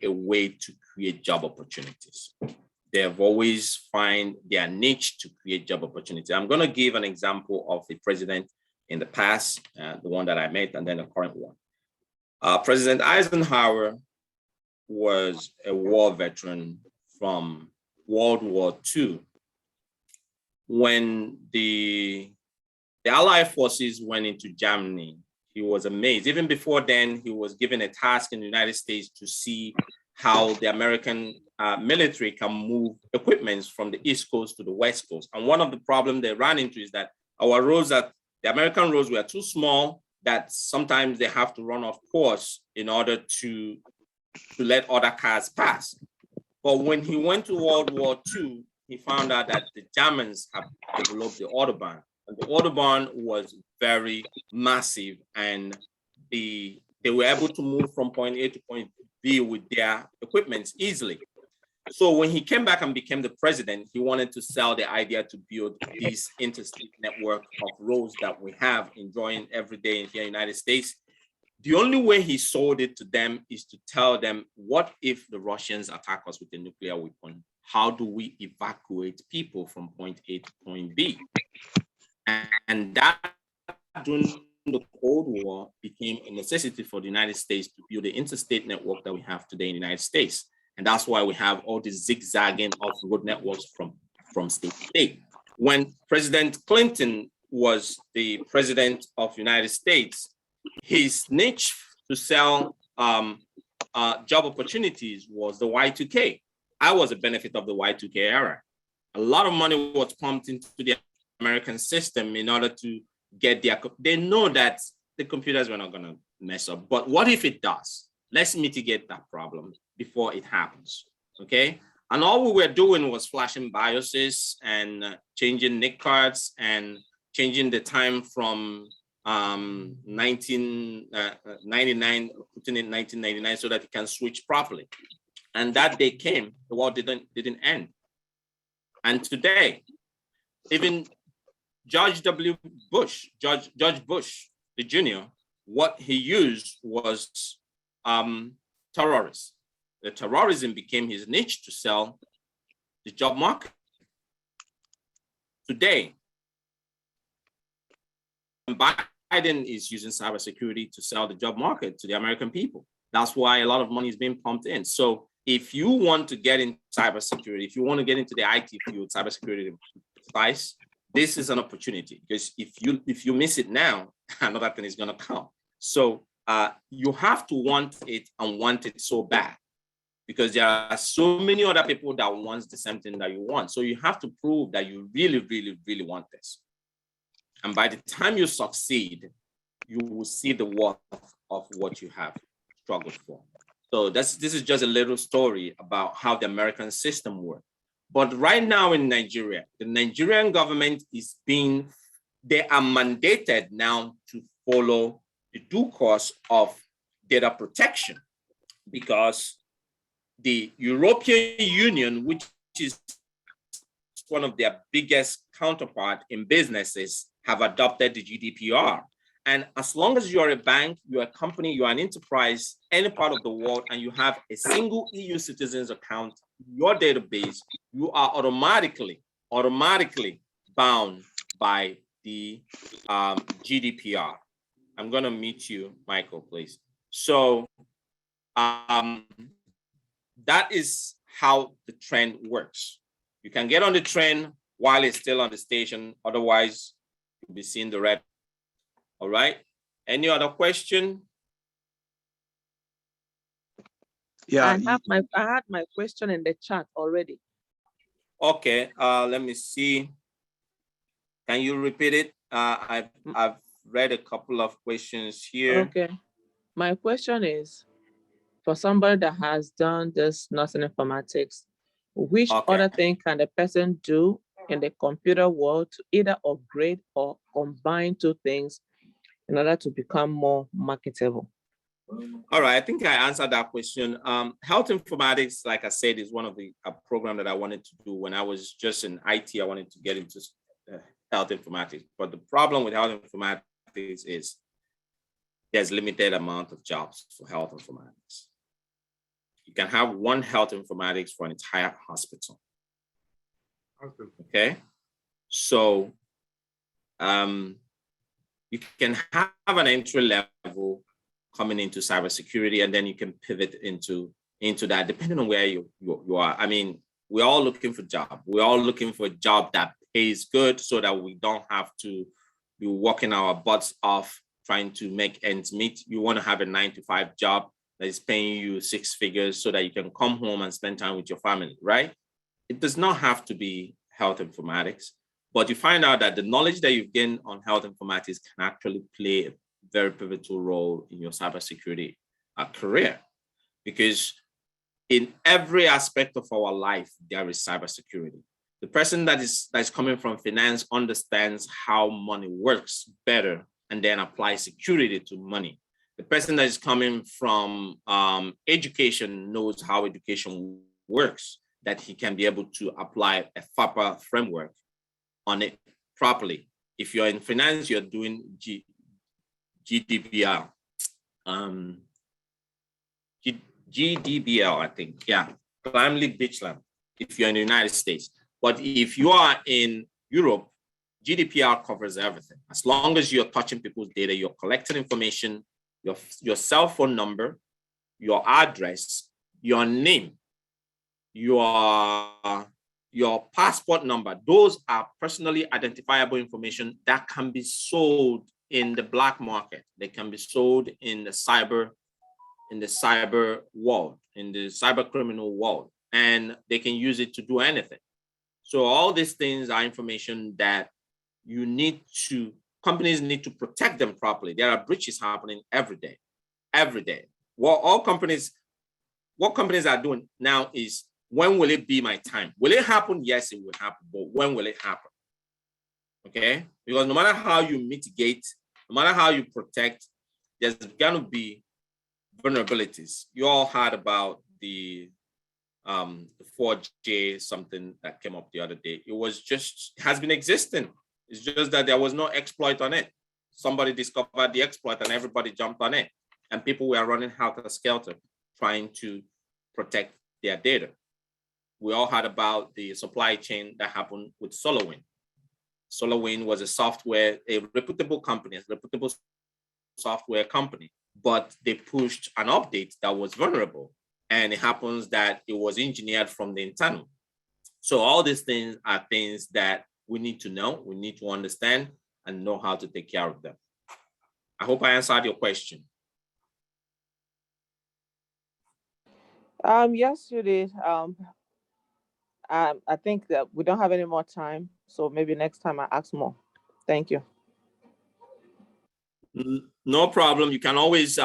a way to create job opportunities. They have always found their niche to create job opportunities. I'm going to give an example of the president in the past, the one that I met, and then the current one. President Eisenhower was a war veteran from World War II. When the Allied forces went into Germany, he was amazed. Even before then, he was given a task in the United States to see how the American military can move equipment from the East Coast to the West Coast. And one of the problems they ran into is that our roads, the American roads were too small, that sometimes they have to run off course in order to let other cars pass. But when he went to World War II, he found out that the Germans have developed the Autobahn. And the Autobahn was very massive, and they were able to move from point A to point B with their equipment easily. So when he came back and became the president, he wanted to sell the idea to build this interstate network of roads that we have enjoying every day in the United States. The only way he sold it to them is to tell them, what if the Russians attack us with a nuclear weapon? How do we evacuate people from point A to point B? And that, during the Cold War, became a necessity for the United States to build the interstate network that we have today in the United States. And that's why we have all this zigzagging of road networks from state to state. When President Clinton was the president of the United States, his niche to sell job opportunities was the Y2K. I was a benefit of the Y2K era. A lot of money was pumped into the American system in order to get they know that the computers were not going to mess up. But what if it does? Let's mitigate that problem before it happens, okay? And all we were doing was flashing BIOSes and changing NIC cards and changing the time from 1999, putting in 1999 so that it can switch properly. And that day came, the war didn't end. And today, even George Bush, the Jr., what he used was terrorists. The terrorism became his niche to sell the job market. Today, Biden is using cybersecurity to sell the job market to the American people. That's why a lot of money is being pumped in. So if you want to get into cybersecurity, if you want to get into the IT field, cybersecurity advice, this is an opportunity, because if you miss it now, another thing is going to come. So you have to want it and want it so bad, because there are so many other people that want the same thing that you want. So you have to prove that you really, really, really want this. And by the time you succeed, you will see the worth of what you have struggled for. So this is just a little story about how the American system works. But right now in Nigeria, the Nigerian government they are mandated now to follow the due course of data protection, because the European Union, which is one of their biggest counterpart in businesses, have adopted the GDPR. And as long as you're a bank, you're a company, you're an enterprise, any part of the world, and you have a single EU citizens account in your database, you are automatically bound by the GDPR. I'm going to meet you, Michael, please. So that is how the train works. You can get on the train while it's still on the station. Otherwise, you'll be seeing the red. All right. Any other question? Yeah, I had my question in the chat already. Okay. Let me see. Can you repeat it? I've read a couple of questions here. Okay. My question is, for somebody that has done this nursing informatics, which other thing can the person do in the computer world to either upgrade or combine two things in order to become more marketable? All right, I think I answered that question. Health informatics, like I said, is one of the program that I wanted to do when I was just in IT. I wanted to get into health informatics, but the problem with health informatics is there's limited amount of jobs for health informatics. You can have one health informatics for an entire hospital. Okay, so you can have an entry level coming into cybersecurity, and then you can pivot into that depending on where you are. I mean, we're all looking for job. We're all looking for a job that pays good so that we don't have to be working our butts off trying to make ends meet. You want to have a 9-to-5 job that is paying you 6 figures so that you can come home and spend time with your family, right? It does not have to be health informatics, but you find out that the knowledge that you've gained on health informatics can actually play a very pivotal role in your cybersecurity career, because in every aspect of our life, there is cybersecurity. The person that is coming from finance understands how money works better and then apply security to money. The person that is coming from education knows how education works, that he can be able to apply a FAPA framework on it properly. If you're in finance, you're doing GDPR, GDBL, I think, yeah, Crime League Ditchland, if you're in the United States. But if you are in Europe, GDPR covers everything. As long as you're touching people's data, you're collecting information, your cell phone number, your address, your name, your passport number, those are personally identifiable information that can be sold in the black market. They can be sold in the cyber world, in the cybercriminal world, and they can use it to do anything. So all these things are information that companies need to protect them properly. There are breaches happening every day. What companies are doing now is, when will it be my time? Will it happen? Yes, it will happen, but when will it happen? Okay, because no matter how you mitigate, no matter how you protect, there's gonna be vulnerabilities. You all heard about the 4J something that came up the other day. It has been existing. It's just that there was no exploit on it. Somebody discovered the exploit and everybody jumped on it. And people were running helter-skelter trying to protect their data. We all heard about the supply chain that happened with SolarWinds. SolarWinds was a reputable software company, but they pushed an update that was vulnerable. And it happens that it was engineered from the internal. So all these things are things that we need to know, we need to understand, and know how to take care of them. I hope I answered your question. Yes, you did. I think that we don't have any more time, so maybe next time I ask more. Thank you. No problem. You can always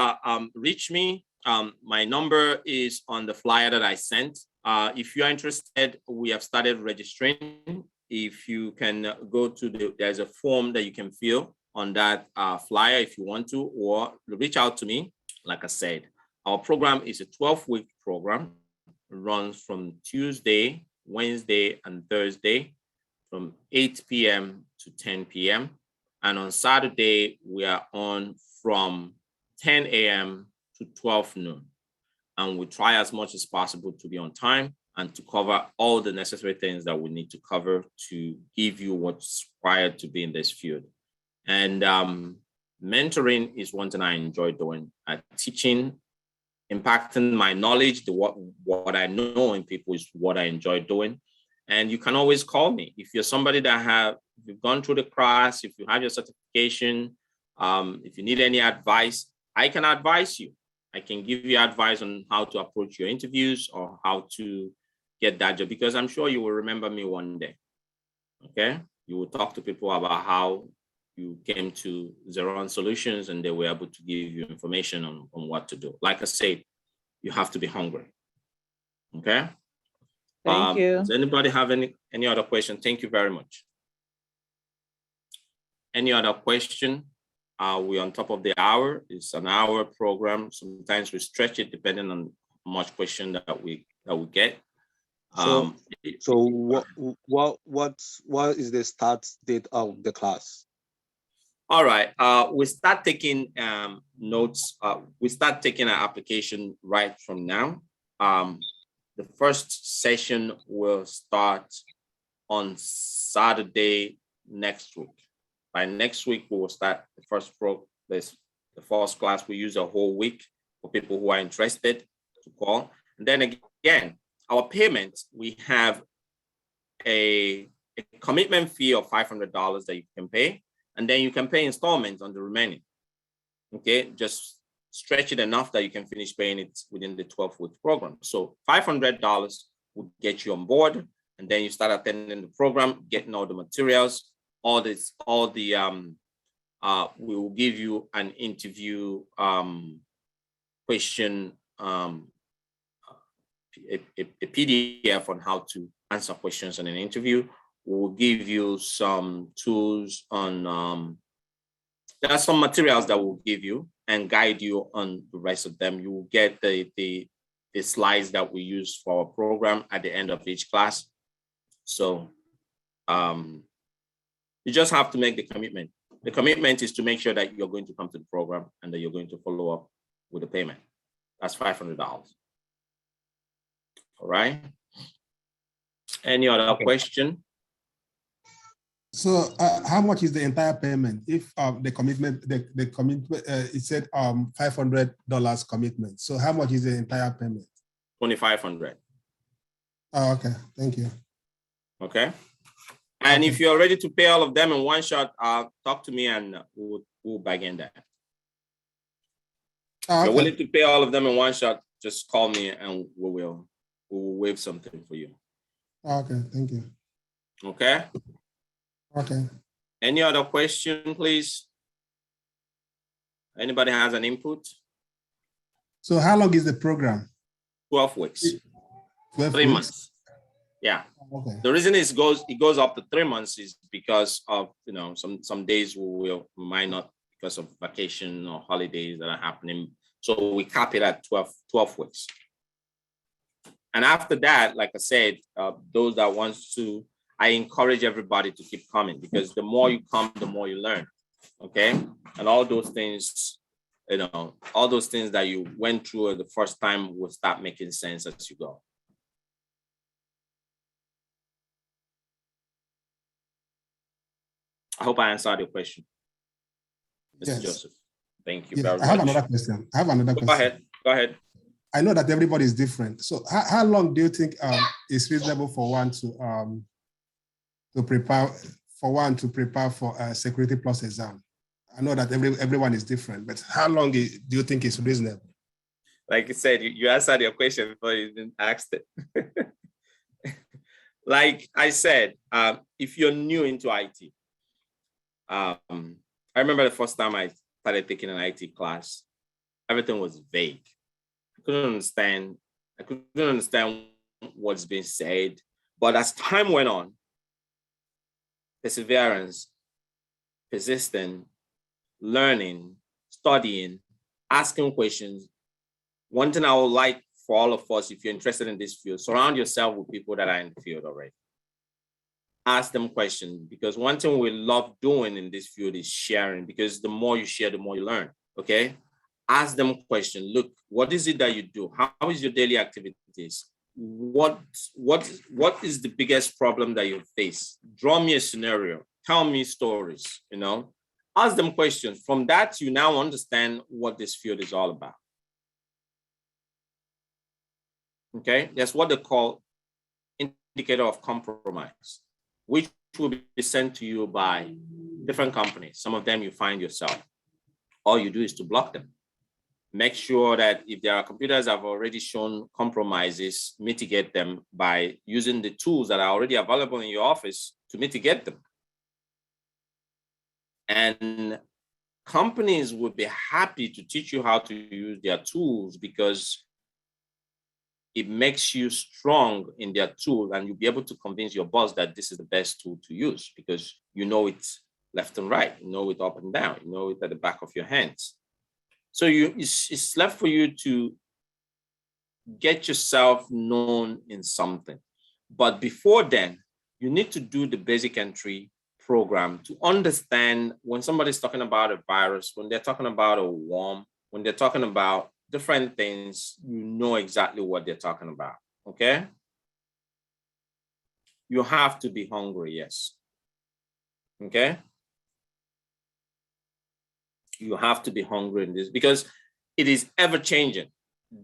reach me. My number is on the flyer that I sent. If you are interested, we have started registering. If you can go to there's a form that you can fill on that flyer if you want to, or reach out to me. Like I said, our program is a 12-week program. It runs from Tuesday, Wednesday, and Thursday from 8 p.m. to 10 p.m. And on Saturday, we are on from 10 a.m. to 12 noon. And we try as much as possible to be on time and to cover all the necessary things that we need to cover to give you what's required to be in this field. And mentoring is one thing I enjoy doing. Teaching, impacting my knowledge, what I know in people is what I enjoy doing. And you can always call me. If you're somebody that you've gone through the class, if you have your certification, if you need any advice, I can advise you. I can give you advice on how to approach your interviews or how to get that job, because I'm sure you will remember me one day. Okay? You will talk to people about how you came to ZerONE Solutions and they were able to give you information on what to do. Like I said, you have to be hungry. Okay? Thank you. Does anybody have any other question? Thank you very much. Any other question? We're on top of the hour. It's an hour program. Sometimes we stretch it depending on how much question that we get. So what is the start date of the class? All right. We start taking notes. We start taking our application right from now. The first session will start on Saturday next week. By next week, we will start the first the first class. We use a whole week for people who are interested to call. And then again, our payment, we have a commitment fee of $500 that you can pay, and then you can pay installments on the remaining. Okay, just stretch it enough that you can finish paying it within the 12-week program. So $500 will get you on board, and then you start attending the program, getting all the materials, we will give you an interview question, a PDF on how to answer questions in an interview. We'll give you some tools on, there are some materials that we'll give you and guide you on the rest of them. You will get the slides that we use for our program at the end of each class. So you just have to make the commitment. The commitment is to make sure that you're going to come to the program and that you're going to follow up with the payment. That's $500. All right. Any other question? So how much is the entire payment? If the commitment, it said $500 commitment. So how much is the entire payment? $2,500. Oh, okay, thank you. Okay. And if you're ready to pay all of them in one shot, talk to me and we'll begin that. Oh, okay. If you're willing to pay all of them in one shot, just call me and we will waive something for you. Oh, okay, thank you. Okay. Okay. Any other question, please? Anybody has an input? So how long is the program? 12 weeks. 12 3 weeks? months. Yeah. Okay. The reason it goes up to 3 months is because of, some days we might not, because of vacation or holidays that are happening. So we cap it at 12 weeks. And after that, like I said, those that want to, I encourage everybody to keep coming, because the more you come, the more you learn. Okay. And all those things, all those things that you went through the first time will start making sense as you go. I hope I answered your question, Mr. Yes. Joseph. Thank you Yes, very much. I have another question. Go ahead. I know that everybody is different. So how long do you think is reasonable for one to prepare for a Security Plus exam? I know that everyone is different, but how long do you think is reasonable? Like you said, you answered your question before you didn't ask it. Like I said, if you're new into IT, I remember the first time I started taking an IT class, everything was vague. I couldn't understand what's being said. But as time went on, perseverance, persistent, learning, studying, asking questions. One thing I would like for all of us, if you're interested in this field, surround yourself with people that are in the field already. Ask them questions, because one thing we love doing in this field is sharing, because the more you share, the more you learn, okay? Ask them questions. Look, what is it that you do? How is your daily activities? What is the biggest problem that you face? Draw me a scenario. Tell me stories, Ask them questions. From that, you now understand what this field is all about. Okay, that's what they call indicator of compromise, which will be sent to you by different companies. Some of them you find yourself. All you do is to block them. Make sure that if there are computers that have already shown compromises, mitigate them by using the tools that are already available in your office to mitigate them. And companies would be happy to teach you how to use their tools, because it makes you strong in their tool, and you'll be able to convince your boss that this is the best tool to use, because you know it left and right, you know it up and down, you know it at the back of your hands. So it's left for you to get yourself known in something. But before then, you need to do the basic entry program to understand when somebody's talking about a virus, when they're talking about a worm, when they're talking about different things, you know exactly what they're talking about, okay? You have to be hungry, yes. Okay? You have to be hungry in this because it is ever changing.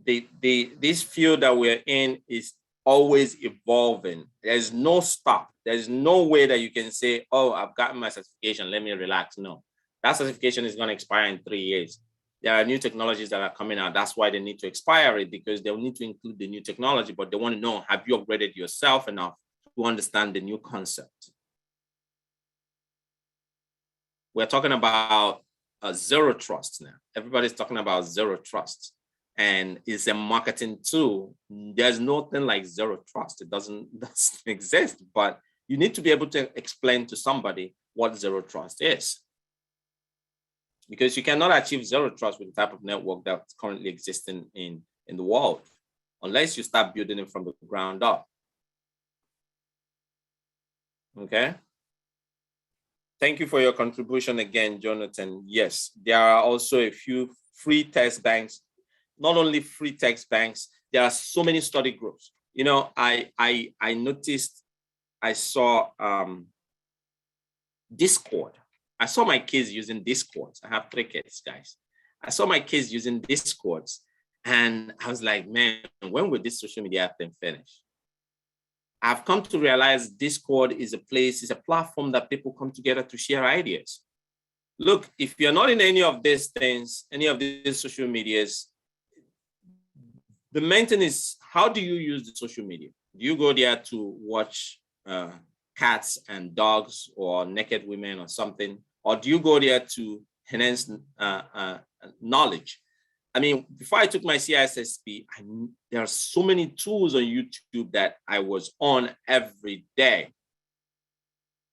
This field that we're in is always evolving. There's no stop. There's no way that you can say, oh, I've gotten my certification, let me relax. No, that certification is going to expire in 3 years. There are new technologies that are coming out. That's why they need to expire it, because they'll need to include the new technology, but they want to know, have you upgraded yourself enough to understand the new concept? We're talking about zero trust now. Everybody's talking about zero trust, and it's a marketing tool. There's nothing like zero trust. It doesn't exist, but you need to be able to explain to somebody what zero trust is, because you cannot achieve zero trust with the type of network that's currently existing in the world, unless you start building it from the ground up. Okay. Thank you for your contribution again, Jonathan. Yes, there are also a few free test banks. Not only free text banks, there are so many study groups. You know, I noticed, I saw Discord. I saw my kids using Discords. I have 3 kids, guys. I saw my kids using Discords, and I was like, man, when will this social media thing finish? I've come to realize Discord is a place, is a platform that people come together to share ideas. Look, if you're not in any of these things, any of these social medias, the main thing is, how do you use the social media? Do you go there to watch cats and dogs or naked women or something? Or do you go there to enhance knowledge? I mean, before I took my CISSP, there are so many tools on YouTube that I was on every day.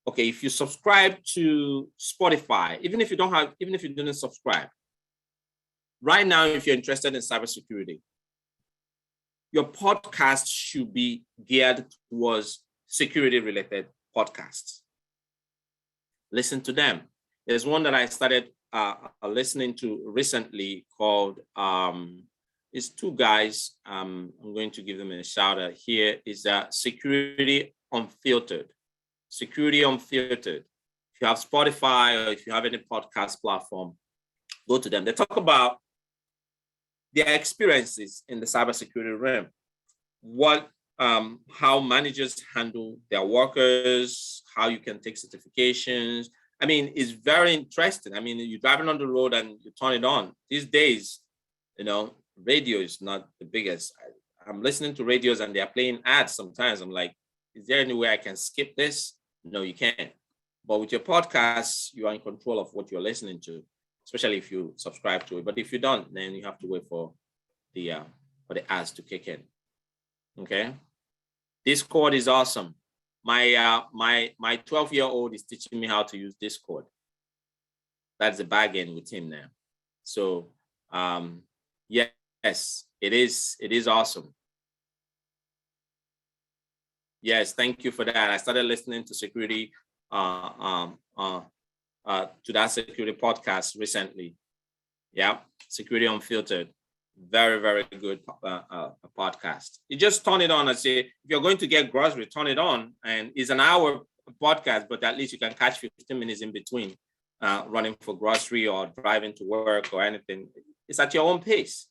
Okay, if you subscribe to Spotify, even if you didn't subscribe, right now, if you're interested in cybersecurity, your podcast should be geared towards security-related podcasts. Listen to them. There's one that I started listening to recently called, it's 2 guys. I'm going to give them a shout out here. Is Security Unfiltered. Security Unfiltered. If you have Spotify or if you have any podcast platform, go to them. They talk about their experiences in the cybersecurity realm, how managers handle their workers, how you can take certifications. I mean, it's very interesting. I mean, you're driving on the road and you turn it on. These days, you know, radio is not the biggest. I'm listening to radios and they're playing ads sometimes. I'm like, is there any way I can skip this? No, you can't. But with your podcast, you are in control of what you're listening to, especially if you subscribe to it. But if you don't, then you have to wait for the ads to kick in. Okay. Discord is awesome. My 12-year-old is teaching me how to use Discord. That's a bargain with him now. So yes, it is awesome. Yes, thank you for that. I started listening to security to that security podcast recently. Yeah, Security Unfiltered. Very, very good podcast. You just turn it on and say, if you're going to get grocery, turn it on. And it's an hour podcast, but at least you can catch 15 minutes in between running for grocery or driving to work or anything. It's at your own pace.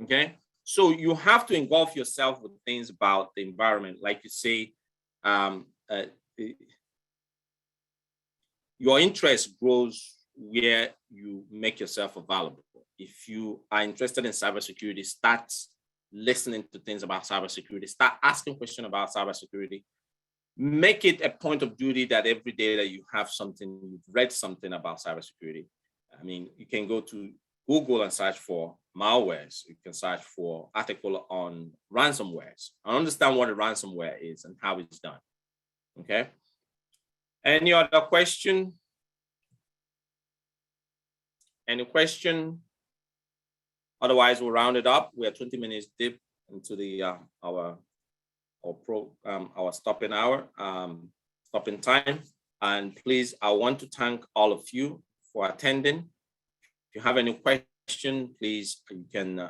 Okay. So you have to engulf yourself with things about the environment. Like you say, your interest grows where you make yourself available. If you are interested in cybersecurity, start listening to things about cybersecurity, start asking questions about cybersecurity. Make it a point of duty that every day that you have something, you've read something about cybersecurity. I mean, you can go to Google and search for malwares. You can search for article on ransomwares. I understand what a ransomware is and how it's done. Okay. Any other question? Any question? Otherwise, we'll round it up. We are 20 minutes deep into the our stopping hour, stopping time. And please, I want to thank all of you for attending. If you have any question, please, you can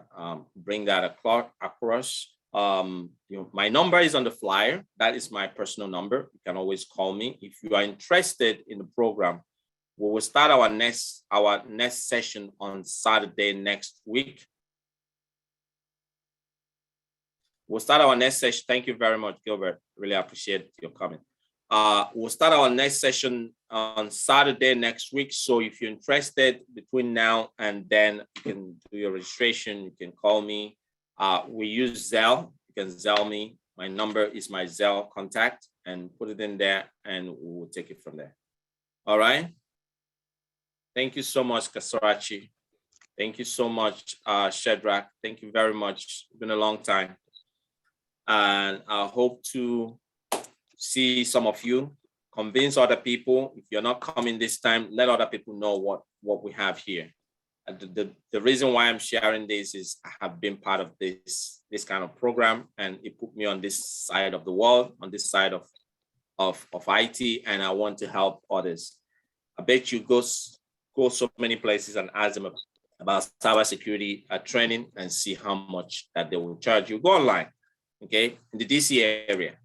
bring that across. My number is on the flyer. That is my personal number. You can always call me. If you are interested in the program, we will start our next session on Saturday next week. We'll start our next session. Thank you very much, Gilbert. Really appreciate your comment. We'll start our next session on Saturday next week. So if you're interested between now and then, you can do your registration. You can call me. We use Zelle. You can Zelle me. My number is my Zelle contact, and put it in there, and we'll take it from there. All right. Thank you so much, Kasarachi. Thank you so much, Shadrach. Thank you very much. It's been a long time. And I hope to see some of you, convince other people. If you're not coming this time, let other people know what we have here. The reason why I'm sharing this is I have been part of this kind of program, and it put me on this side of the world, on this side of IT, and I want to help others. I bet you go so many places and ask them about cybersecurity training and see how much that they will charge you. Go online, okay, in the DC area.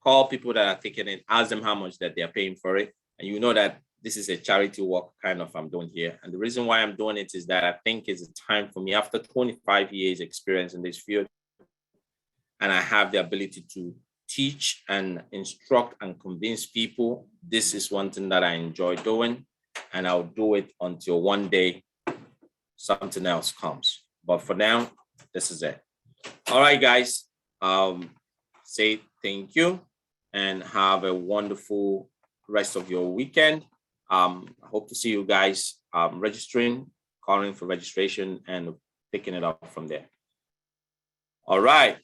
Call people that are taking it, ask them how much that they're paying for it. And you know that this is a charity work kind of I'm doing here. And the reason why I'm doing it is that I think it's a time for me after 25 years experience in this field. And I have the ability to teach and instruct and convince people. This is one thing that I enjoy doing. And I'll do it until one day something else comes. But for now, this is it. All right, guys. Say thank you and have a wonderful rest of your weekend. I hope to see you guys registering, calling for registration, and picking it up from there. All right.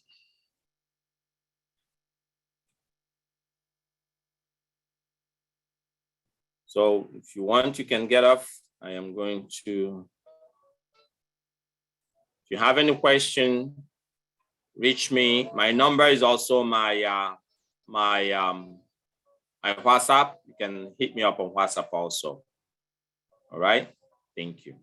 So if you want, you can get off. I am going to, if you have any question, reach me. My number is also my WhatsApp. You can hit me up on WhatsApp also. All right. Thank you.